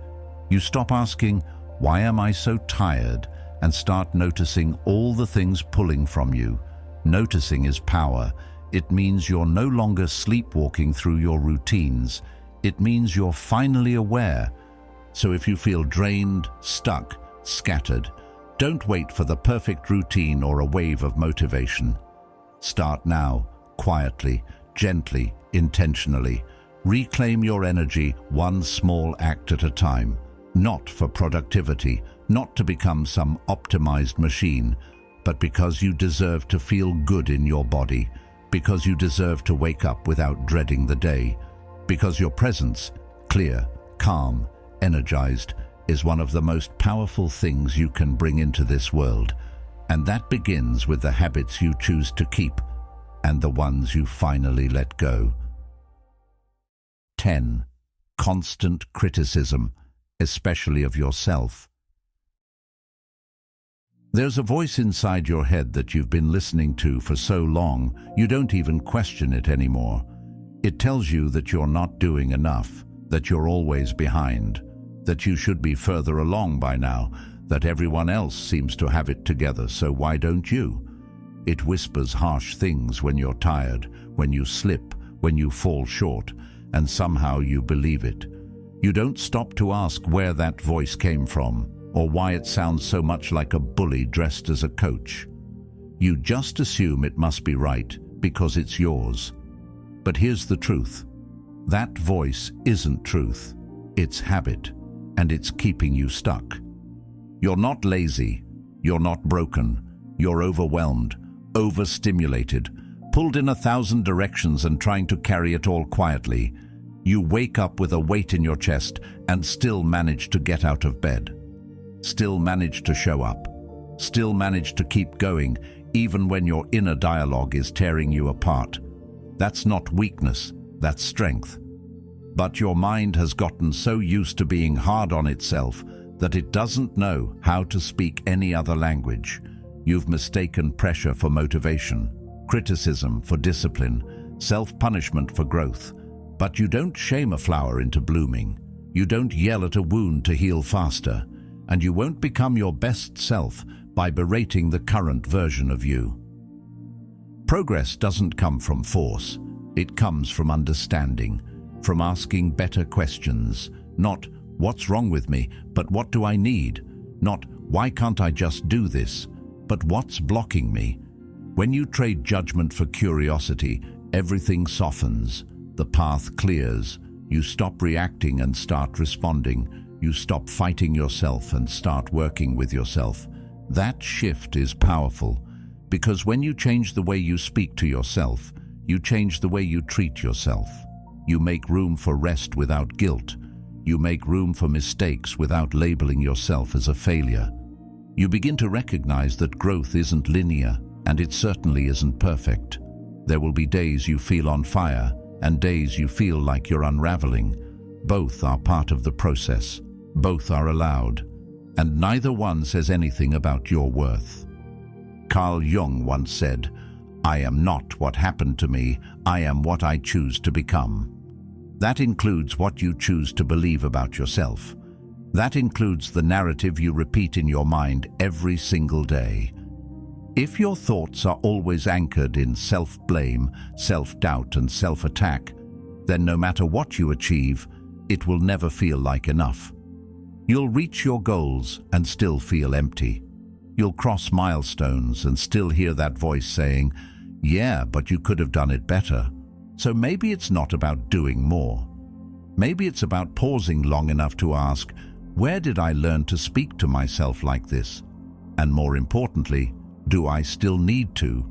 You stop asking, "Why am I so tired?" and start noticing all the things pulling from you. Noticing is power. It means you're no longer sleepwalking through your routines. It means you're finally aware. So if you feel drained, stuck, scattered, don't wait for the perfect routine or a wave of motivation. Start now, quietly, gently, intentionally. Reclaim your energy one small act at a time. Not for productivity, not to become some optimized machine, but because you deserve to feel good in your body, because you deserve to wake up without dreading the day, because your presence, clear, calm, energized, is one of the most powerful things you can bring into this world. And that begins with the habits you choose to keep and the ones you finally let go. 10. Constant criticism, especially of yourself. There's a voice inside your head that you've been listening to for so long, you don't even question it anymore. It tells you that you're not doing enough, that you're always behind, that you should be further along by now, that everyone else seems to have it together, so why don't you? It whispers harsh things when you're tired, when you slip, when you fall short, and somehow you believe it. You don't stop to ask where that voice came from, or why it sounds so much like a bully dressed as a coach. You just assume it must be right because it's yours. But here's the truth. That voice isn't truth. It's habit, and it's keeping you stuck. You're not lazy. You're not broken. You're overwhelmed, overstimulated, pulled in 1,000 directions and trying to carry it all quietly. You wake up with a weight in your chest and still manage to get out of bed. Still manage to show up. Still manage to keep going, even when your inner dialogue is tearing you apart. That's not weakness, that's strength. But your mind has gotten so used to being hard on itself that it doesn't know how to speak any other language. You've mistaken pressure for motivation, criticism for discipline, self-punishment for growth. But you don't shame a flower into blooming. You don't yell at a wound to heal faster. And you won't become your best self by berating the current version of you. Progress doesn't come from force. It comes from understanding, from asking better questions. Not, "What's wrong with me?" but "What do I need?" Not, "Why can't I just do this?" but "What's blocking me?" When you trade judgment for curiosity, everything softens. The path clears. You stop reacting and start responding. You stop fighting yourself and start working with yourself. That shift is powerful, because when you change the way you speak to yourself, you change the way you treat yourself. You make room for rest without guilt. You make room for mistakes without labeling yourself as a failure. You begin to recognize that growth isn't linear, and it certainly isn't perfect. There will be days you feel on fire, and days you feel like you're unraveling. Both are part of the process. Both are allowed. And neither one says anything about your worth. Carl Jung once said, "I am not what happened to me, I am what I choose to become." That includes what you choose to believe about yourself. That includes the narrative you repeat in your mind every single day. If your thoughts are always anchored in self-blame, self-doubt, and self-attack, then no matter what you achieve, it will never feel like enough. You'll reach your goals and still feel empty. You'll cross milestones and still hear that voice saying, "Yeah, but you could have done it better." So maybe it's not about doing more. Maybe it's about pausing long enough to ask, where did I learn to speak to myself like this? And more importantly, do I still need to?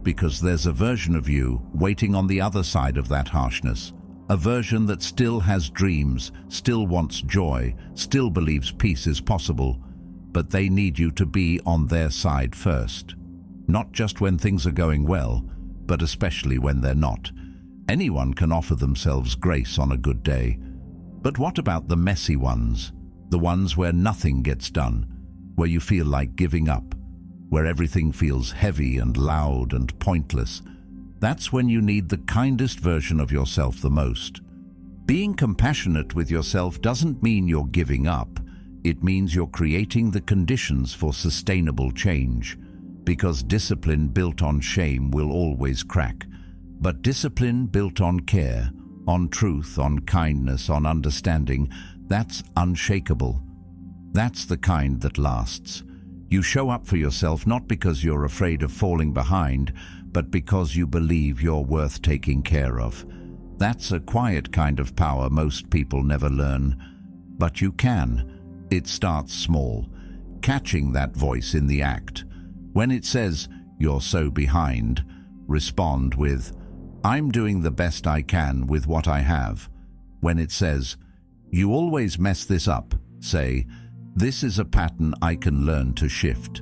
Because there's a version of you waiting on the other side of that harshness. A version that still has dreams, still wants joy, still believes peace is possible, but they need you to be on their side first. Not just when things are going well, but especially when they're not. Anyone can offer themselves grace on a good day. But what about the messy ones? The ones where nothing gets done, where you feel like giving up, where everything feels heavy and loud and pointless. That's when you need the kindest version of yourself the most. Being compassionate with yourself doesn't mean you're giving up. It means you're creating the conditions for sustainable change. Because discipline built on shame will always crack. But discipline built on care, on truth, on kindness, on understanding, that's unshakable. That's the kind that lasts. You show up for yourself not because you're afraid of falling behind, but because you believe you're worth taking care of. That's a quiet kind of power most people never learn. But you can. It starts small, catching that voice in the act. When it says, "You're so behind," respond with, "I'm doing the best I can with what I have." When it says, "You always mess this up," say, "This is a pattern I can learn to shift."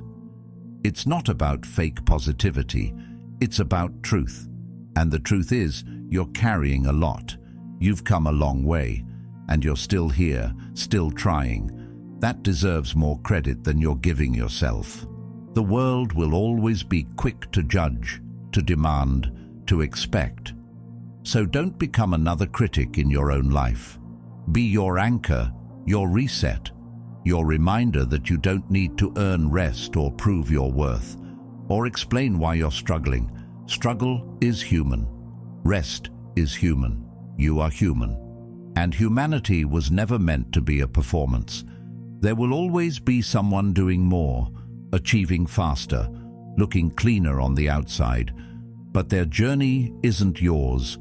It's not about fake positivity, it's about truth. And the truth is, you're carrying a lot. You've come a long way, and you're still here, still trying. That deserves more credit than you're giving yourself. The world will always be quick to judge, to demand, to expect. So don't become another critic in your own life. Be your anchor, your reset, your reminder that you don't need to earn rest or prove your worth, or explain why you're struggling. Struggle is human. Rest is human. You are human. And humanity was never meant to be a performance. There will always be someone doing more, achieving faster, looking cleaner on the outside. But their journey isn't yours.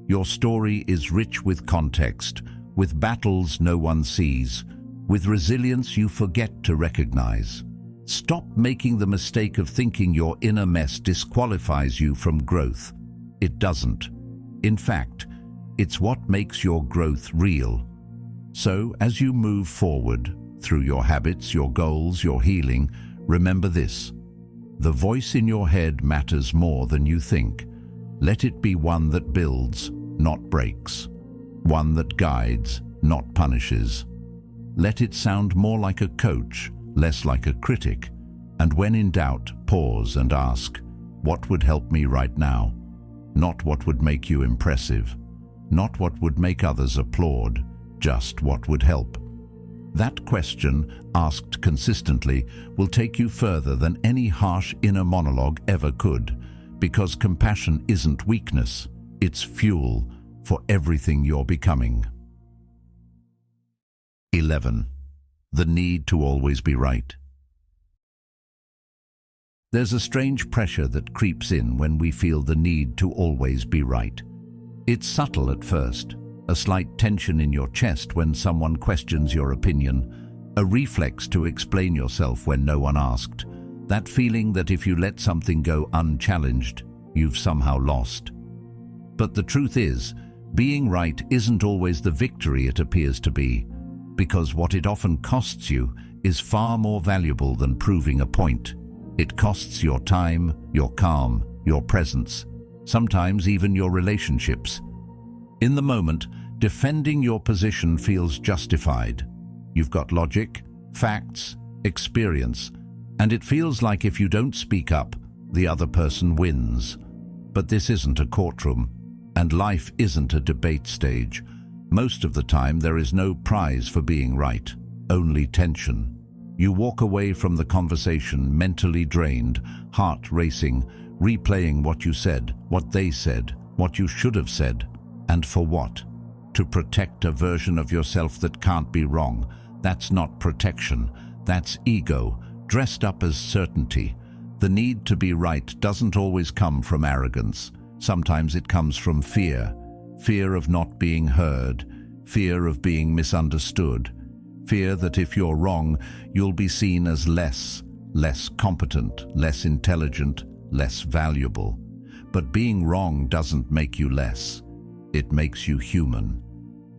Your story is rich with context, with battles no one sees, with resilience you forget to recognize. Stop making the mistake of thinking your inner mess disqualifies you from growth. It doesn't. In fact, it's what makes your growth real. So, as you move forward, through your habits, your goals, your healing, remember this. The voice in your head matters more than you think. Let it be one that builds, not breaks. One that guides, not punishes. Let it sound more like a coach, less like a critic. And when in doubt, pause and ask, what would help me right now? Not what would make you impressive. Not what would make others applaud. Just what would help. That question, asked consistently, will take you further than any harsh inner monologue ever could, because compassion isn't weakness, it's fuel for everything you're becoming. 11. The need to always be right. There's a strange pressure that creeps in when we feel the need to always be right. It's subtle at first, a slight tension in your chest when someone questions your opinion, a reflex to explain yourself when no one asked, that feeling that if you let something go unchallenged, you've somehow lost. But the truth is, being right isn't always the victory it appears to be, because what it often costs you is far more valuable than proving a point. It costs your time, your calm, your presence, sometimes even your relationships. In the moment, defending your position feels justified. You've got logic, facts, experience, and it feels like if you don't speak up, the other person wins. But this isn't a courtroom, and life isn't a debate stage. Most of the time, there is no prize for being right, only tension. You walk away from the conversation mentally drained, heart racing, replaying what you said, what they said, what you should have said, and for what? To protect a version of yourself that can't be wrong. That's not protection, that's ego, dressed up as certainty. The need to be right doesn't always come from arrogance. Sometimes it comes from fear. Fear of not being heard, fear of being misunderstood, fear that if you're wrong, you'll be seen as less competent, less intelligent, less valuable. But being wrong doesn't make you less. It makes you human.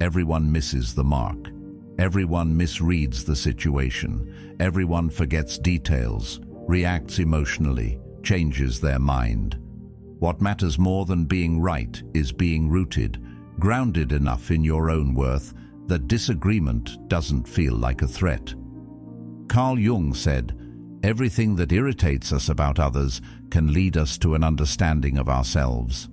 Everyone misses the mark. Everyone misreads the situation. Everyone forgets details, reacts emotionally, changes their mind. What matters more than being right is being rooted, grounded enough in your own worth that disagreement doesn't feel like a threat. Carl Jung said, "Everything that irritates us about others can lead us to an understanding of ourselves."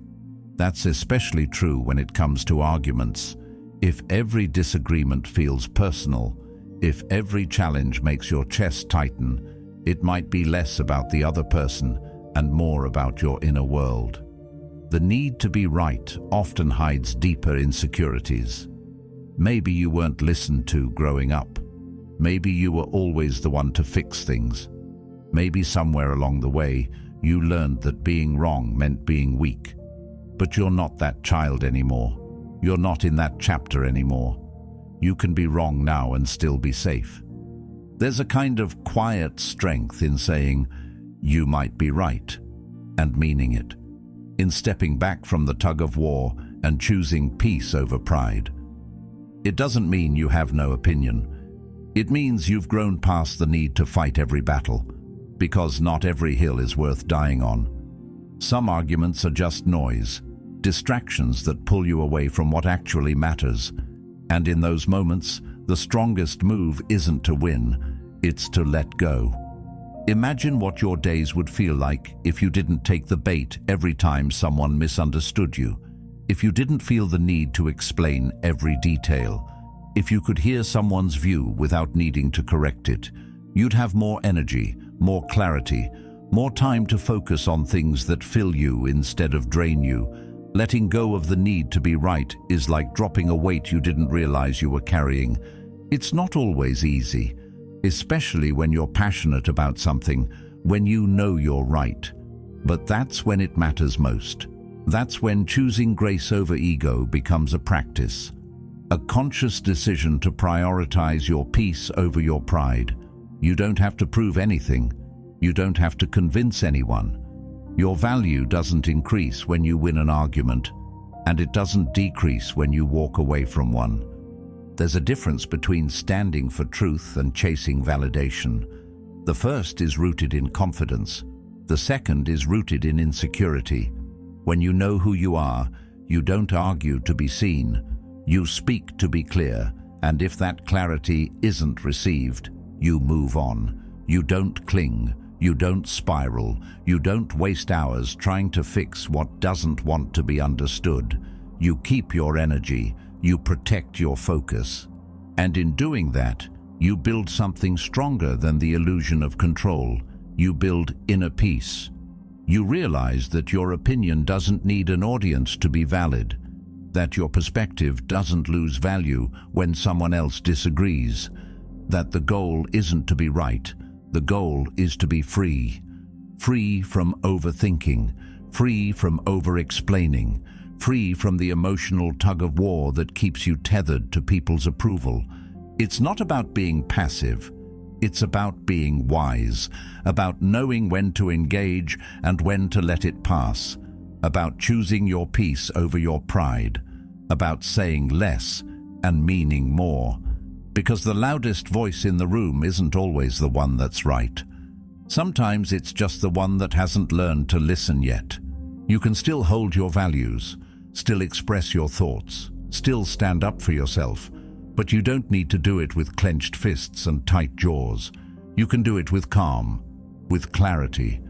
That's especially true when it comes to arguments. If every disagreement feels personal, if every challenge makes your chest tighten, it might be less about the other person and more about your inner world. The need to be right often hides deeper insecurities. Maybe you weren't listened to growing up. Maybe you were always the one to fix things. Maybe somewhere along the way, you learned that being wrong meant being weak. But you're not that child anymore. You're not in that chapter anymore. You can be wrong now and still be safe. There's a kind of quiet strength in saying, "You might be right," and meaning it. In stepping back from the tug of war and choosing peace over pride. It doesn't mean you have no opinion. It means you've grown past the need to fight every battle, because not every hill is worth dying on. Some arguments are just noise, distractions that pull you away from what actually matters. And in those moments, the strongest move isn't to win, it's to let go. Imagine what your days would feel like if you didn't take the bait every time someone misunderstood you, if you didn't feel the need to explain every detail, if you could hear someone's view without needing to correct it. You'd have more energy, more clarity, more time to focus on things that fill you instead of drain you. Letting go of the need to be right is like dropping a weight you didn't realize you were carrying. It's not always easy, especially when you're passionate about something, when you know you're right. But that's when it matters most. That's when choosing grace over ego becomes a practice, a conscious decision to prioritize your peace over your pride. You don't have to prove anything. You don't have to convince anyone. Your value doesn't increase when you win an argument, and it doesn't decrease when you walk away from one. There's a difference between standing for truth and chasing validation. The first is rooted in confidence. The second is rooted in insecurity. When you know who you are, you don't argue to be seen. You speak to be clear, and if that clarity isn't received, you move on. You don't cling. You don't spiral. You don't waste hours trying to fix what doesn't want to be understood. You keep your energy. You protect your focus. And in doing that, you build something stronger than the illusion of control. You build inner peace. You realize that your opinion doesn't need an audience to be valid, that your perspective doesn't lose value when someone else disagrees, that the goal isn't to be right. The goal is to be free. Free from overthinking, free from over-explaining, free from the emotional tug-of-war that keeps you tethered to people's approval. It's not about being passive. It's about being wise, about knowing when to engage and when to let it pass, about choosing your peace over your pride, about saying less and meaning more. Because the loudest voice in the room isn't always the one that's right. Sometimes it's just the one that hasn't learned to listen yet. You can still hold your values, still express your thoughts, still stand up for yourself, but you don't need to do it with clenched fists and tight jaws. You can do it with calm, with clarity,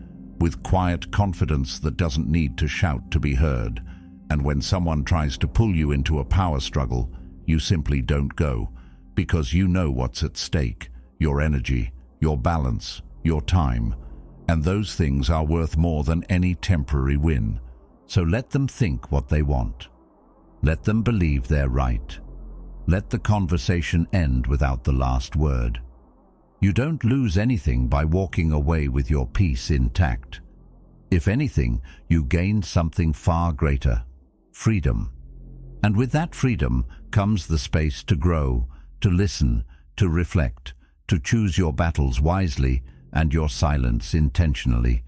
with quiet confidence that doesn't need to shout to be heard. And when someone tries to pull you into a power struggle, you simply don't go. Because you know what's at stake, your energy, your balance, your time, and those things are worth more than any temporary win. So let them think what they want. Let them believe they're right. Let the conversation end without the last word. You don't lose anything by walking away with your peace intact. If anything, you gain something far greater: freedom. And with that freedom comes the space to grow, to listen, to reflect, to choose your battles wisely and your silence intentionally.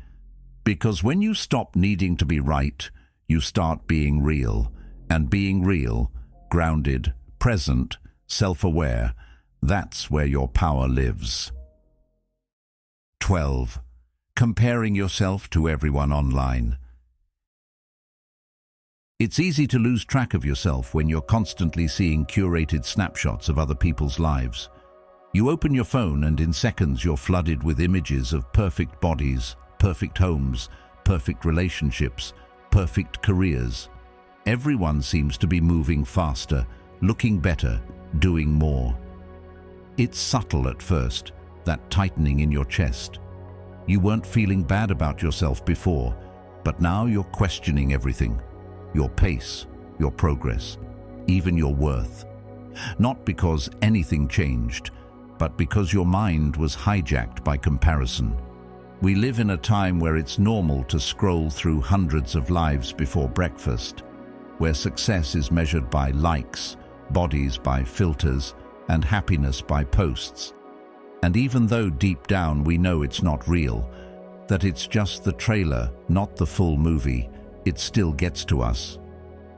Because when you stop needing to be right, you start being real. And being real, grounded, present, self-aware, that's where your power lives. 12. Comparing yourself to everyone online. It's easy to lose track of yourself when you're constantly seeing curated snapshots of other people's lives. You open your phone and in seconds you're flooded with images of perfect bodies, perfect homes, perfect relationships, perfect careers. Everyone seems to be moving faster, looking better, doing more. It's subtle at first, that tightening in your chest. You weren't feeling bad about yourself before, but now you're questioning everything. Your pace, your progress, even your worth. Not because anything changed, but because your mind was hijacked by comparison. We live in a time where it's normal to scroll through hundreds of lives before breakfast, where success is measured by likes, bodies by filters, and happiness by posts. And even though deep down we know it's not real, that it's just the trailer, not the full movie, it still gets to us.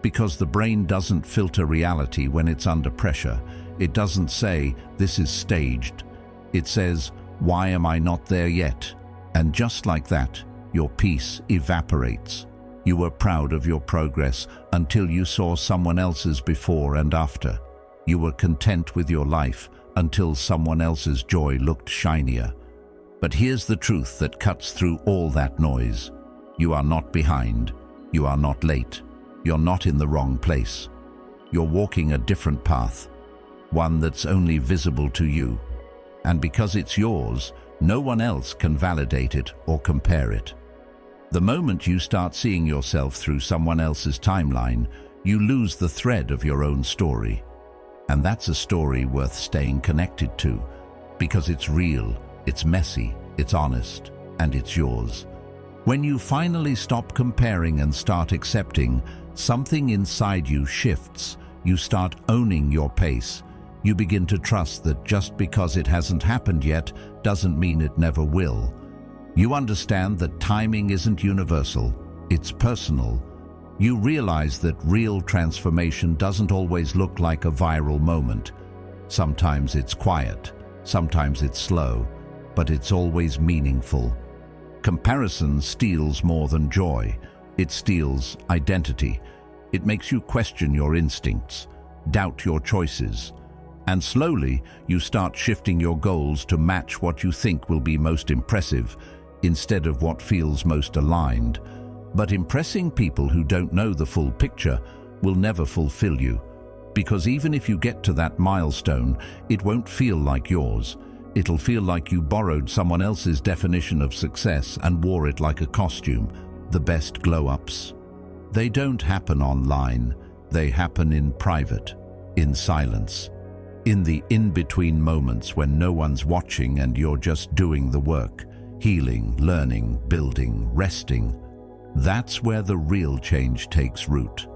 Because the brain doesn't filter reality when it's under pressure. It doesn't say, "This is staged." It says, "Why am I not there yet?" And just like that, your peace evaporates. You were proud of your progress until you saw someone else's before and after. You were content with your life until someone else's joy looked shinier. But here's the truth that cuts through all that noise. You are not behind. You are not late. You're not in the wrong place. You're walking a different path, one that's only visible to you. And because it's yours, no one else can validate it or compare it. The moment you start seeing yourself through someone else's timeline, you lose the thread of your own story. And that's a story worth staying connected to, because it's real, it's messy, it's honest, and it's yours. When you finally stop comparing and start accepting, something inside you shifts. You start owning your pace. You begin to trust that just because it hasn't happened yet doesn't mean it never will. You understand that timing isn't universal, it's personal. You realize that real transformation doesn't always look like a viral moment. Sometimes it's quiet, sometimes it's slow, but it's always meaningful. Comparison steals more than joy. It steals identity. It makes you question your instincts, doubt your choices, and slowly you start shifting your goals to match what you think will be most impressive instead of what feels most aligned. But impressing people who don't know the full picture will never fulfill you, because even if you get to that milestone, it won't feel like yours. It'll feel like you borrowed someone else's definition of success and wore it like a costume. The best glow-ups. They don't happen online. They happen in private, in silence, in the in-between moments when no one's watching and you're just doing the work, healing, learning, building, resting. That's where the real change takes root.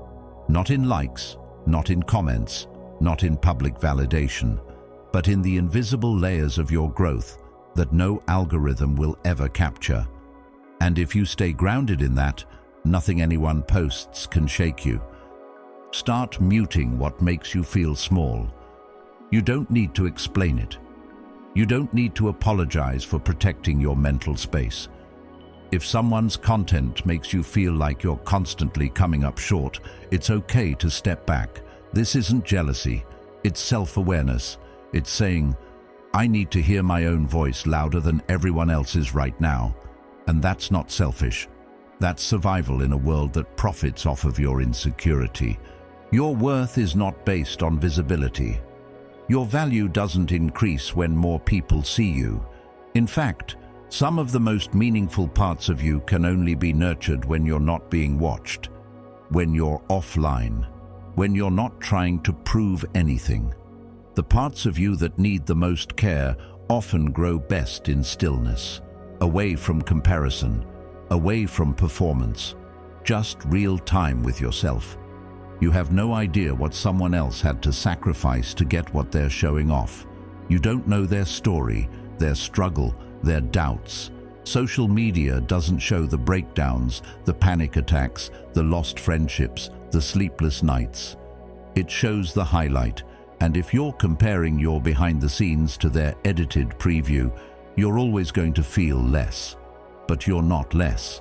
Not in likes, not in comments, not in public validation, but in the invisible layers of your growth that no algorithm will ever capture. And if you stay grounded in that, nothing anyone posts can shake you. Start muting what makes you feel small. You don't need to explain it. You don't need to apologize for protecting your mental space. If someone's content makes you feel like you're constantly coming up short, it's okay to step back. This isn't jealousy. It's self-awareness. It's saying, I need to hear my own voice louder than everyone else's right now. And that's not selfish. That's survival in a world that profits off of your insecurity. Your worth is not based on visibility. Your value doesn't increase when more people see you. In fact, some of the most meaningful parts of you can only be nurtured when you're not being watched, when you're offline, when you're not trying to prove anything. The parts of you that need the most care often grow best in stillness, away from comparison, away from performance, just real time with yourself. You have no idea what someone else had to sacrifice to get what they're showing off. You don't know their story, their struggle, their doubts. Social media doesn't show the breakdowns, the panic attacks, the lost friendships, the sleepless nights. It shows the highlight, and if you're comparing your behind the scenes to their edited preview, you're always going to feel less. But you're not less.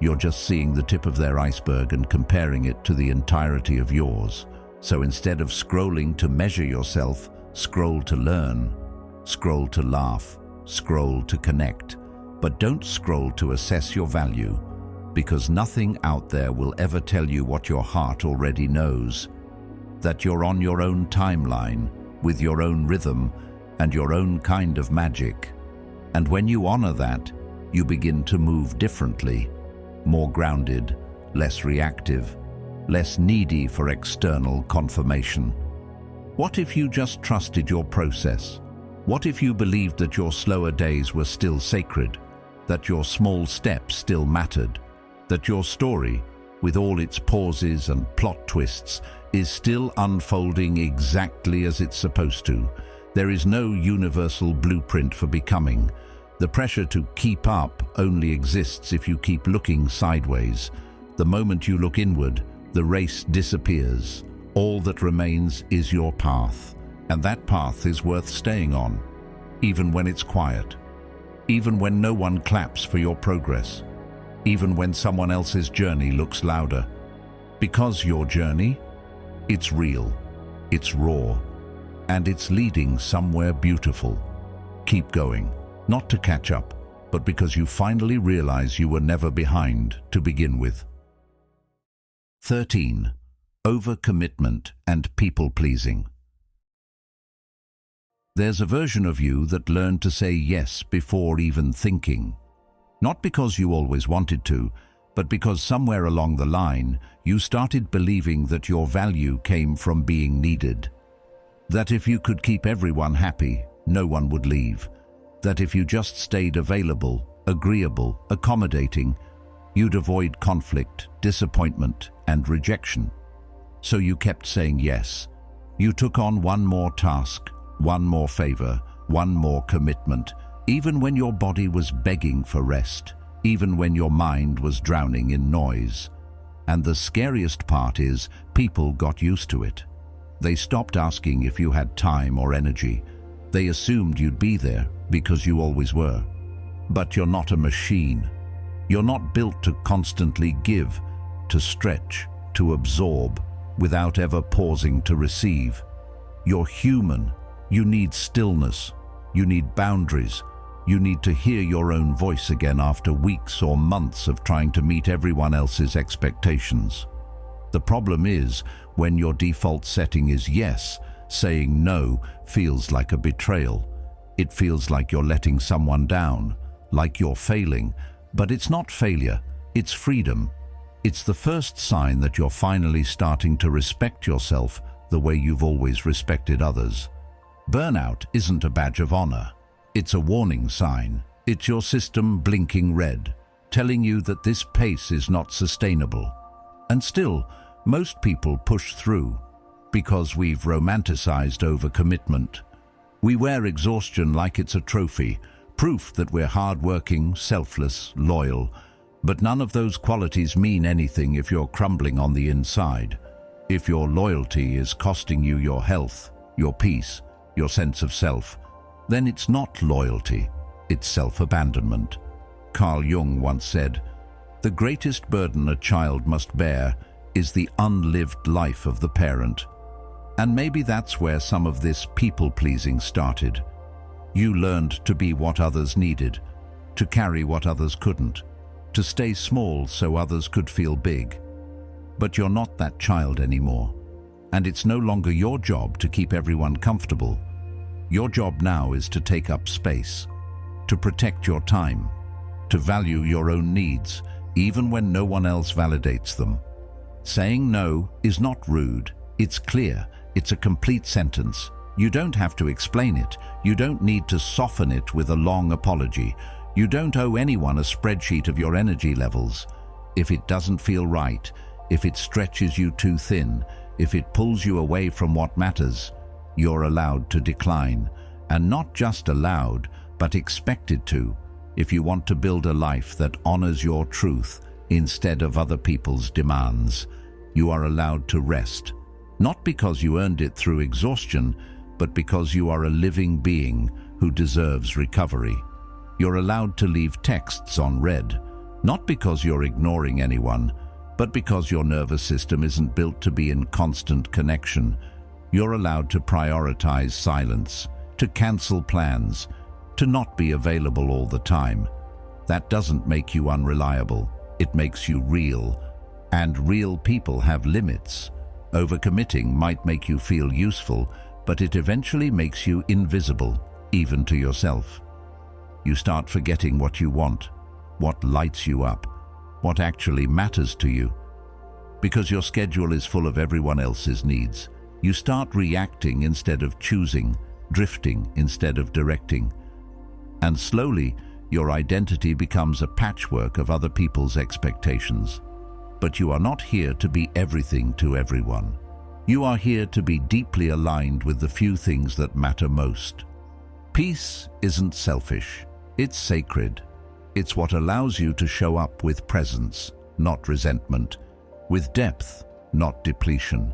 You're just seeing the tip of their iceberg and comparing it to the entirety of yours. So instead of scrolling to measure yourself, scroll to learn, scroll to laugh, scroll to connect. But don't scroll to assess your value, because nothing out there will ever tell you what your heart already knows. That you're on your own timeline, with your own rhythm and your own kind of magic. And when you honor that, you begin to move differently, more grounded, less reactive, less needy for external confirmation. What if you just trusted your process? What if you believed that your slower days were still sacred, that your small steps still mattered, that your story, with all its pauses and plot twists, is still unfolding exactly as it's supposed to? There is no universal blueprint for becoming. The pressure to keep up only exists if you keep looking sideways. The moment you look inward, the race disappears. All that remains is your path, and that path is worth staying on, even when it's quiet, even when no one claps for your progress, even when someone else's journey looks louder. Because your journey, it's real, it's raw, and it's leading somewhere beautiful. Keep going, not to catch up, but because you finally realize you were never behind to begin with. 13. Overcommitment and people-pleasing. There's a version of you that learned to say yes before even thinking. Not because you always wanted to, but because somewhere along the line, you started believing that your value came from being needed. That if you could keep everyone happy, no one would leave. That if you just stayed available, agreeable, accommodating, you'd avoid conflict, disappointment, and rejection. So you kept saying yes. You took on one more task, one more favor, one more commitment, even when your body was begging for rest, even when your mind was drowning in noise. And the scariest part is, people got used to it. They stopped asking if you had time or energy. They assumed you'd be there because you always were. But you're not a machine. You're not built to constantly give, to stretch, to absorb, without ever pausing to receive. You're human. You need stillness. You need boundaries. You need to hear your own voice again after weeks or months of trying to meet everyone else's expectations. The problem is, when your default setting is yes, saying no feels like a betrayal. It feels like you're letting someone down, like you're failing. But it's not failure, it's freedom. It's the first sign that you're finally starting to respect yourself the way you've always respected others. Burnout isn't a badge of honor. It's a warning sign. It's your system blinking red, telling you that this pace is not sustainable. And still, most people push through because we've romanticized overcommitment. We wear exhaustion like it's a trophy, proof that we're hardworking, selfless, loyal. But none of those qualities mean anything if you're crumbling on the inside. If your loyalty is costing you your health, your peace, your sense of self, then it's not loyalty, it's self-abandonment. Carl Jung once said, "The greatest burden a child must bear is the unlived life of the parent." And maybe that's where some of this people-pleasing started. You learned to be what others needed, to carry what others couldn't, to stay small so others could feel big. But you're not that child anymore, and it's no longer your job to keep everyone comfortable. Your job now is to take up space, to protect your time, to value your own needs, even when no one else validates them. Saying no is not rude, it's clear, it's a complete sentence. You don't have to explain it, you don't need to soften it with a long apology. You don't owe anyone a spreadsheet of your energy levels. If it doesn't feel right, if it stretches you too thin, if it pulls you away from what matters, you're allowed to decline. And not just allowed, but expected to, if you want to build a life that honors your truth instead of other people's demands. You are allowed to rest, not because you earned it through exhaustion, but because you are a living being who deserves recovery. You're allowed to leave texts on read, not because you're ignoring anyone, but because your nervous system isn't built to be in constant connection. You're allowed to prioritize silence, to cancel plans, to not be available all the time. That doesn't make you unreliable, it makes you real. And real people have limits. Overcommitting might make you feel useful, but it eventually makes you invisible, even to yourself. You start forgetting what you want, what lights you up, what actually matters to you. Because your schedule is full of everyone else's needs, you start reacting instead of choosing, drifting instead of directing. And slowly, your identity becomes a patchwork of other people's expectations. But you are not here to be everything to everyone. You are here to be deeply aligned with the few things that matter most. Peace isn't selfish, it's sacred. It's what allows you to show up with presence, not resentment, with depth, not depletion.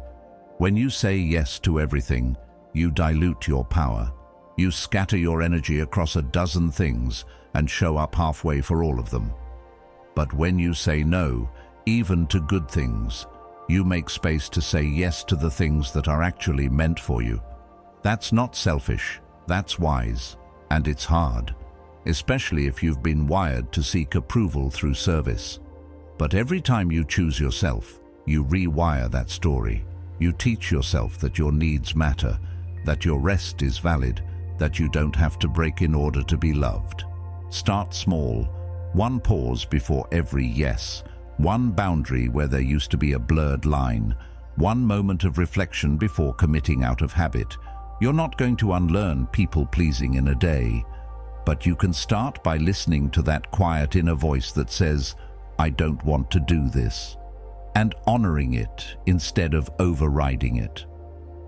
When you say yes to everything, you dilute your power. You scatter your energy across a dozen things and show up halfway for all of them. But when you say no, even to good things, you make space to say yes to the things that are actually meant for you. That's not selfish, that's wise, and it's hard, especially if you've been wired to seek approval through service. But every time you choose yourself, you rewire that story. You teach yourself that your needs matter, that your rest is valid, that you don't have to break in order to be loved. Start small, one pause before every yes, one boundary where there used to be a blurred line, one moment of reflection before committing out of habit. You're not going to unlearn people-pleasing in a day, but you can start by listening to that quiet inner voice that says, "I don't want to do this," and honoring it instead of overriding it.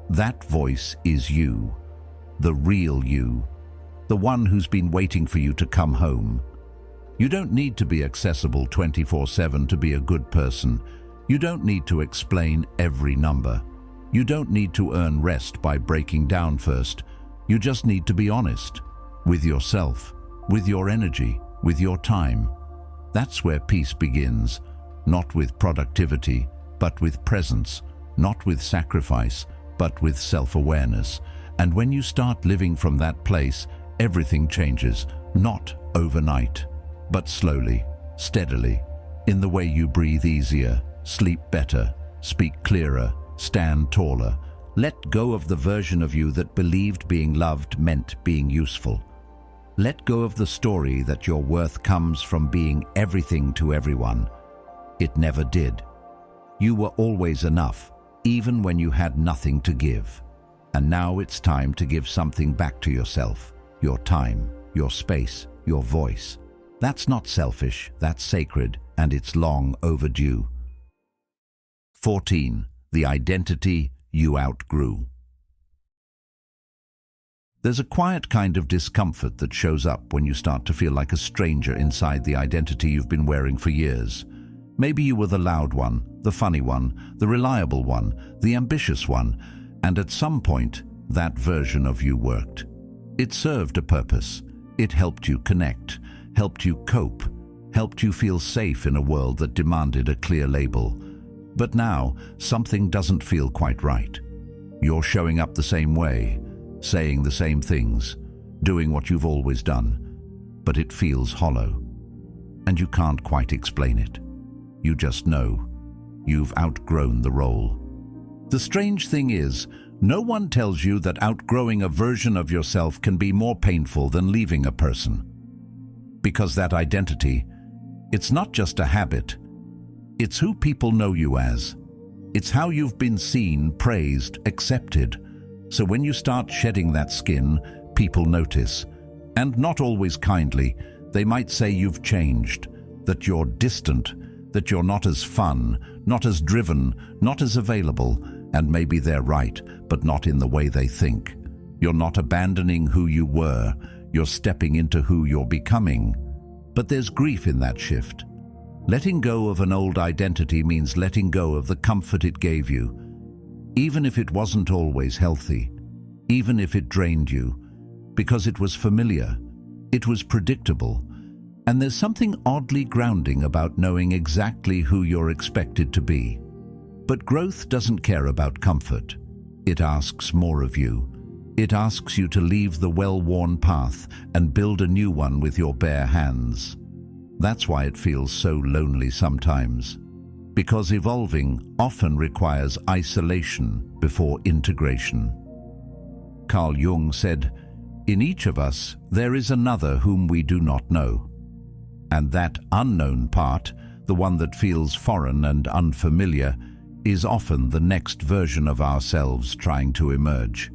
That voice is you, the real you, the one who's been waiting for you to come home. You don't need to be accessible 24/7 to be a good person. You don't need to explain every number. You don't need to earn rest by breaking down first. You just need to be honest with yourself, with your energy, with your time. That's where peace begins, not with productivity, but with presence, not with sacrifice, but with self-awareness. And when you start living from that place, everything changes, not overnight, but slowly, steadily, in the way you breathe easier, sleep better, speak clearer, stand taller. Let go of the version of you that believed being loved meant being useful. Let go of the story that your worth comes from being everything to everyone. It never did. You were always enough, even when you had nothing to give. And now it's time to give something back to yourself, your time, your space, your voice. That's not selfish, that's sacred, and it's long overdue. 14. The identity you outgrew. There's a quiet kind of discomfort that shows up when you start to feel like a stranger inside the identity you've been wearing for years. Maybe you were the loud one, the funny one, the reliable one, the ambitious one, and at some point, that version of you worked. It served a purpose. It helped you connect, helped you cope, helped you feel safe in a world that demanded a clear label. But now, something doesn't feel quite right. You're showing up the same way, saying the same things, doing what you've always done, but it feels hollow. And you can't quite explain it. You just know. You've outgrown the role. The strange thing is, no one tells you that outgrowing a version of yourself can be more painful than leaving a person. Because that identity, it's not just a habit. It's who people know you as. It's how you've been seen, praised, accepted. So when you start shedding that skin, people notice. And not always kindly. They might say you've changed, that you're distant, that you're not as fun, not as driven, not as available. And maybe they're right, but not in the way they think. You're not abandoning who you were. You're stepping into who you're becoming. But there's grief in that shift. Letting go of an old identity means letting go of the comfort it gave you, even if it wasn't always healthy, even if it drained you, because it was familiar, it was predictable, and there's something oddly grounding about knowing exactly who you're expected to be. But growth doesn't care about comfort. It asks more of you. It asks you to leave the well-worn path and build a new one with your bare hands. That's why it feels so lonely sometimes. Because evolving often requires isolation before integration. Carl Jung said, "In each of us there is another whom we do not know." And that unknown part, the one that feels foreign and unfamiliar, is often the next version of ourselves trying to emerge.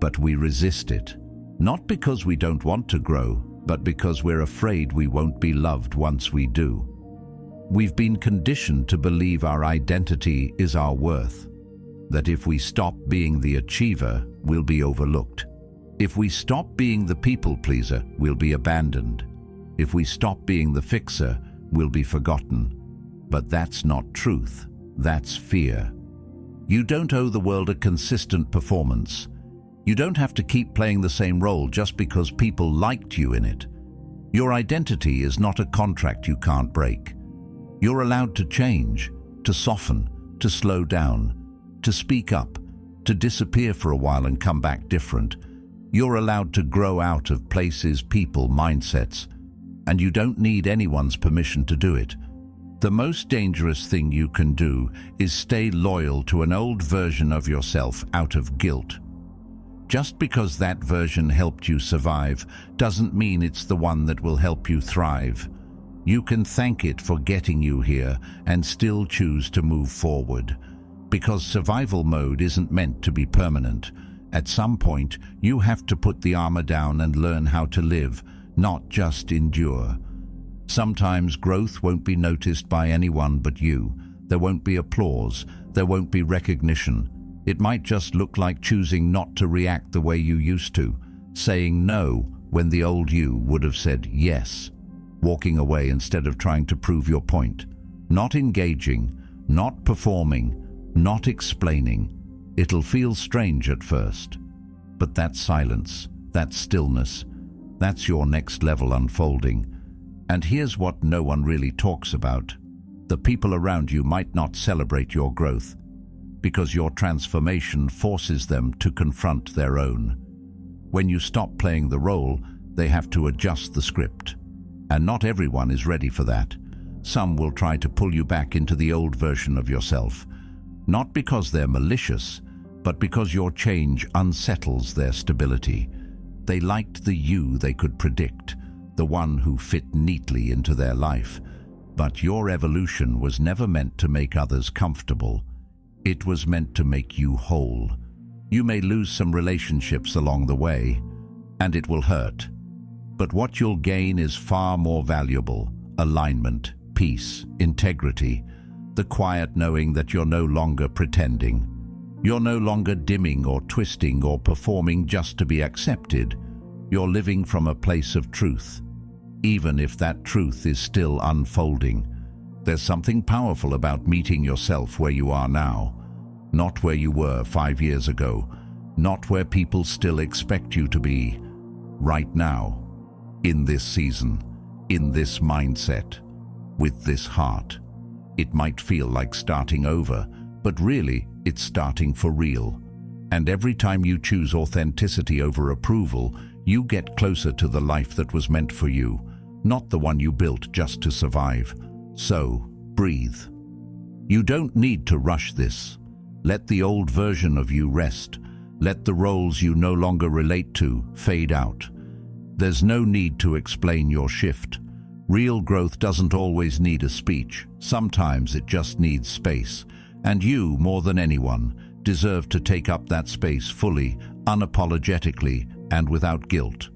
But we resist it, not because we don't want to grow, but because we're afraid we won't be loved once we do. We've been conditioned to believe our identity is our worth, that if we stop being the achiever, we'll be overlooked. If we stop being the people pleaser, we'll be abandoned. If we stop being the fixer, we'll be forgotten. But that's not truth, that's fear. You don't owe the world a consistent performance. You don't have to keep playing the same role just because people liked you in it. Your identity is not a contract you can't break. You're allowed to change, to soften, to slow down, to speak up, to disappear for a while and come back different. You're allowed to grow out of places, people, mindsets, and you don't need anyone's permission to do it. The most dangerous thing you can do is stay loyal to an old version of yourself out of guilt. Just because that version helped you survive doesn't mean it's the one that will help you thrive. You can thank it for getting you here and still choose to move forward. Because survival mode isn't meant to be permanent. At some point, you have to put the armor down and learn how to live, not just endure. Sometimes growth won't be noticed by anyone but you. There won't be applause. There won't be recognition. It might just look like choosing not to react the way you used to, saying no when the old you would have said yes, walking away instead of trying to prove your point, not engaging, not performing, not explaining. It'll feel strange at first, but that silence, that stillness, that's your next level unfolding. And here's what no one really talks about. The people around you might not celebrate your growth, because your transformation forces them to confront their own. When you stop playing the role, they have to adjust the script. And not everyone is ready for that. Some will try to pull you back into the old version of yourself, not because they're malicious, but because your change unsettles their stability. They liked the you they could predict, the one who fit neatly into their life. But your evolution was never meant to make others comfortable. It was meant to make you whole. You may lose some relationships along the way, and it will hurt. But what you'll gain is far more valuable: alignment, peace, integrity, the quiet knowing that you're no longer pretending. You're no longer dimming or twisting or performing just to be accepted. You're living from a place of truth, even if that truth is still unfolding. There's something powerful about meeting yourself where you are now, not where you were 5 years ago, not where people still expect you to be. Right now, in this season, in this mindset, with this heart. It might feel like starting over, but really, it's starting for real. And every time you choose authenticity over approval, you get closer to the life that was meant for you, not the one you built just to survive. So, breathe. You don't need to rush this. Let the old version of you rest. Let the roles you no longer relate to fade out. There's no need to explain your shift. Real growth doesn't always need a speech. Sometimes it just needs space. And you, more than anyone, deserve to take up that space fully, unapologetically, and without guilt.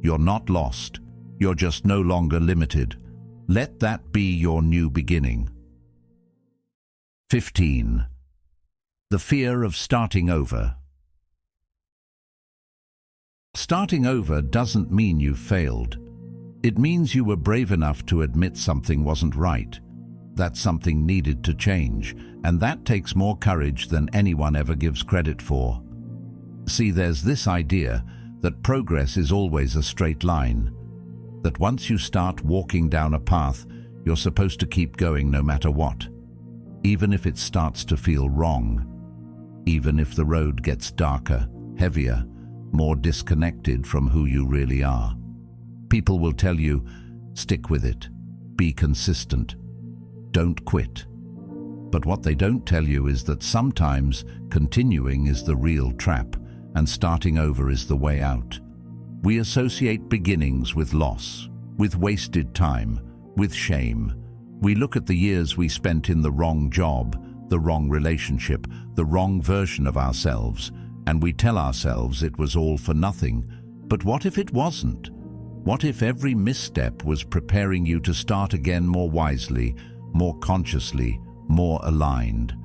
You're not lost. You're just no longer limited. Let that be your new beginning. 15. The fear of starting over. Starting over doesn't mean you failed. It means you were brave enough to admit something wasn't right, that something needed to change, and that takes more courage than anyone ever gives credit for. See, there's this idea that progress is always a straight line, that once you start walking down a path, you're supposed to keep going no matter what, even if it starts to feel wrong, even if the road gets darker, heavier, more disconnected from who you really are. People will tell you, stick with it, be consistent, don't quit. But what they don't tell you is that sometimes continuing is the real trap, and starting over is the way out. We associate beginnings with loss, with wasted time, with shame. We look at the years we spent in the wrong job, the wrong relationship, the wrong version of ourselves, and we tell ourselves it was all for nothing. But what if it wasn't? What if every misstep was preparing you to start again more wisely, more consciously, more aligned?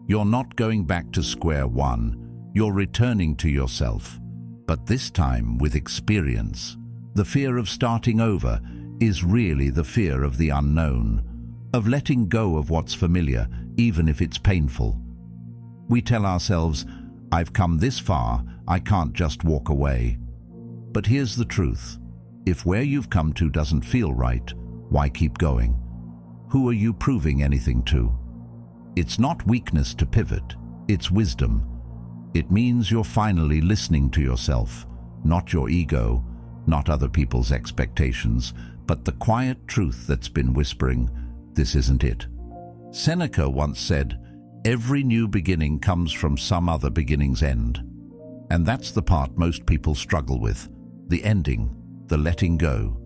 You're not going back to square one. You're returning to yourself, but this time with experience. The fear of starting over is really the fear of the unknown, of letting go of what's familiar, even if it's painful. We tell ourselves, I've come this far, I can't just walk away. But here's the truth. If where you've come to doesn't feel right, why keep going? Who are you proving anything to? It's not weakness to pivot, it's wisdom. It means you're finally listening to yourself, not your ego, not other people's expectations, but the quiet truth that's been whispering, this isn't it. Seneca once said, every new beginning comes from some other beginning's end. And that's the part most people struggle with, the ending, the letting go.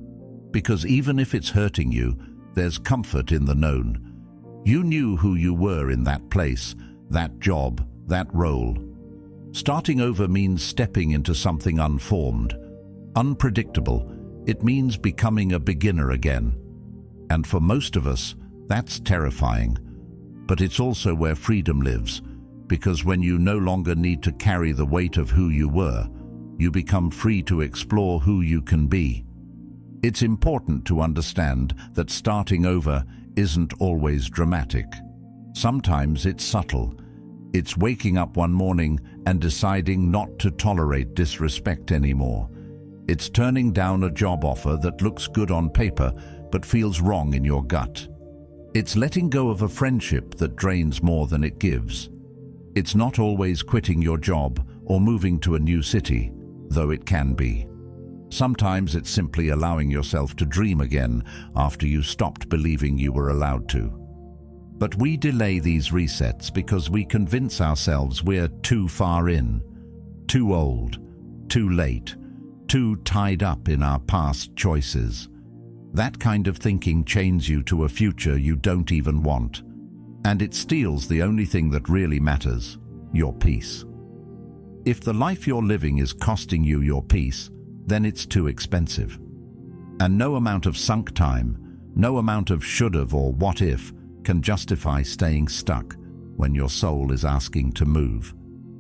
Because even if it's hurting you, there's comfort in the known. You knew who you were in that place, that job, that role. Starting over means stepping into something unformed, unpredictable. It means becoming a beginner again. And for most of us, that's terrifying. But it's also where freedom lives, because when you no longer need to carry the weight of who you were, you become free to explore who you can be. It's important to understand that starting over isn't always dramatic. Sometimes it's subtle. It's waking up one morning and deciding not to tolerate disrespect anymore. It's turning down a job offer that looks good on paper but feels wrong in your gut. It's letting go of a friendship that drains more than it gives. It's not always quitting your job or moving to a new city, though it can be. Sometimes it's simply allowing yourself to dream again after you stopped believing you were allowed to. But we delay these resets because we convince ourselves we're too far in, too old, too late, too tied up in our past choices. That kind of thinking chains you to a future you don't even want. And it steals the only thing that really matters, your peace. If the life you're living is costing you your peace, then it's too expensive. And no amount of sunk time, no amount of should've or what if can justify staying stuck when your soul is asking to move.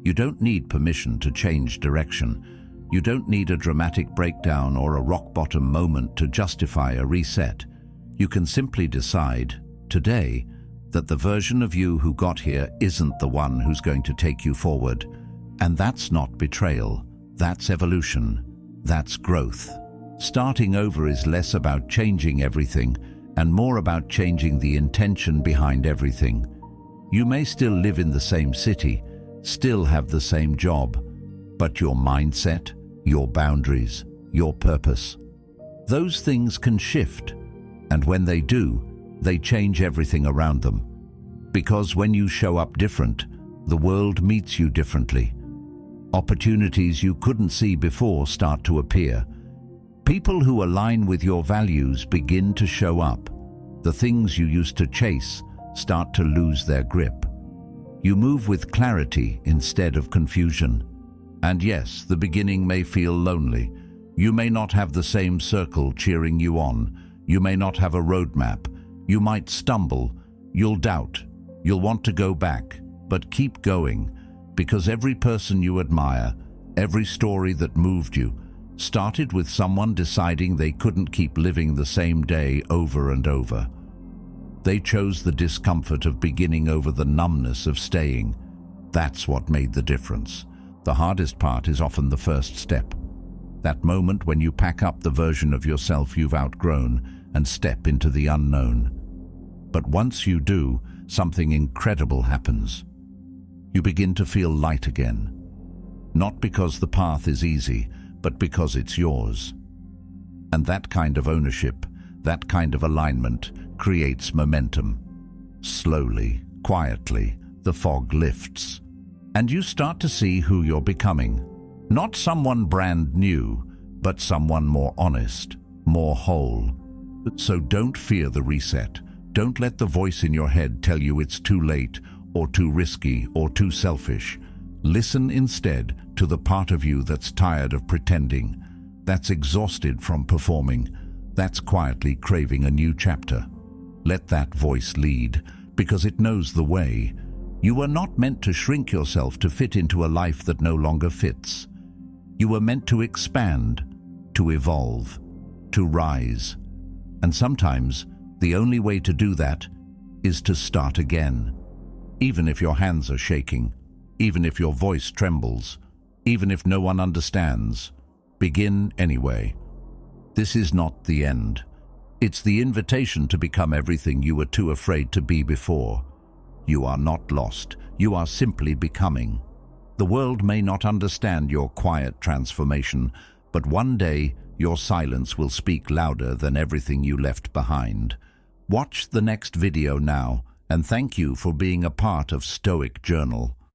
You don't need permission to change direction. You don't need a dramatic breakdown or a rock-bottom moment to justify a reset. You can simply decide, today, that the version of you who got here isn't the one who's going to take you forward. And that's not betrayal, that's evolution, that's growth. Starting over is less about changing everything and more about changing the intention behind everything. You may still live in the same city, still have the same job, but your mindset, your boundaries, your purpose, those things can shift. And when they do, they change everything around them. Because when you show up different, the world meets you differently. Opportunities you couldn't see before start to appear. People who align with your values begin to show up. The things you used to chase start to lose their grip. You move with clarity instead of confusion. And yes, the beginning may feel lonely. You may not have the same circle cheering you on. You may not have a roadmap. You might stumble. You'll doubt. You'll want to go back. But keep going, because every person you admire, every story that moved you, started with someone deciding they couldn't keep living the same day over and over. They chose the discomfort of beginning over the numbness of staying. That's what made the difference. The hardest part is often the first step. That moment when you pack up the version of yourself you've outgrown and step into the unknown. But once you do, something incredible happens. You begin to feel light again. Not because the path is easy, but because it's yours. And that kind of ownership, that kind of alignment, creates momentum. Slowly, quietly, the fog lifts. And you start to see who you're becoming. Not someone brand new, but someone more honest, more whole. So don't fear the reset. Don't let the voice in your head tell you it's too late, or too risky, or too selfish. Listen instead to the part of you that's tired of pretending, that's exhausted from performing, that's quietly craving a new chapter. Let that voice lead, because it knows the way. You are not meant to shrink yourself to fit into a life that no longer fits. You were meant to expand, to evolve, to rise. And sometimes, the only way to do that is to start again. Even if your hands are shaking, even if your voice trembles, even if no one understands, begin anyway. This is not the end. It's the invitation to become everything you were too afraid to be before. You are not lost. You are simply becoming. The world may not understand your quiet transformation, but one day your silence will speak louder than everything you left behind. Watch the next video now, and thank you for being a part of Stoic Journal.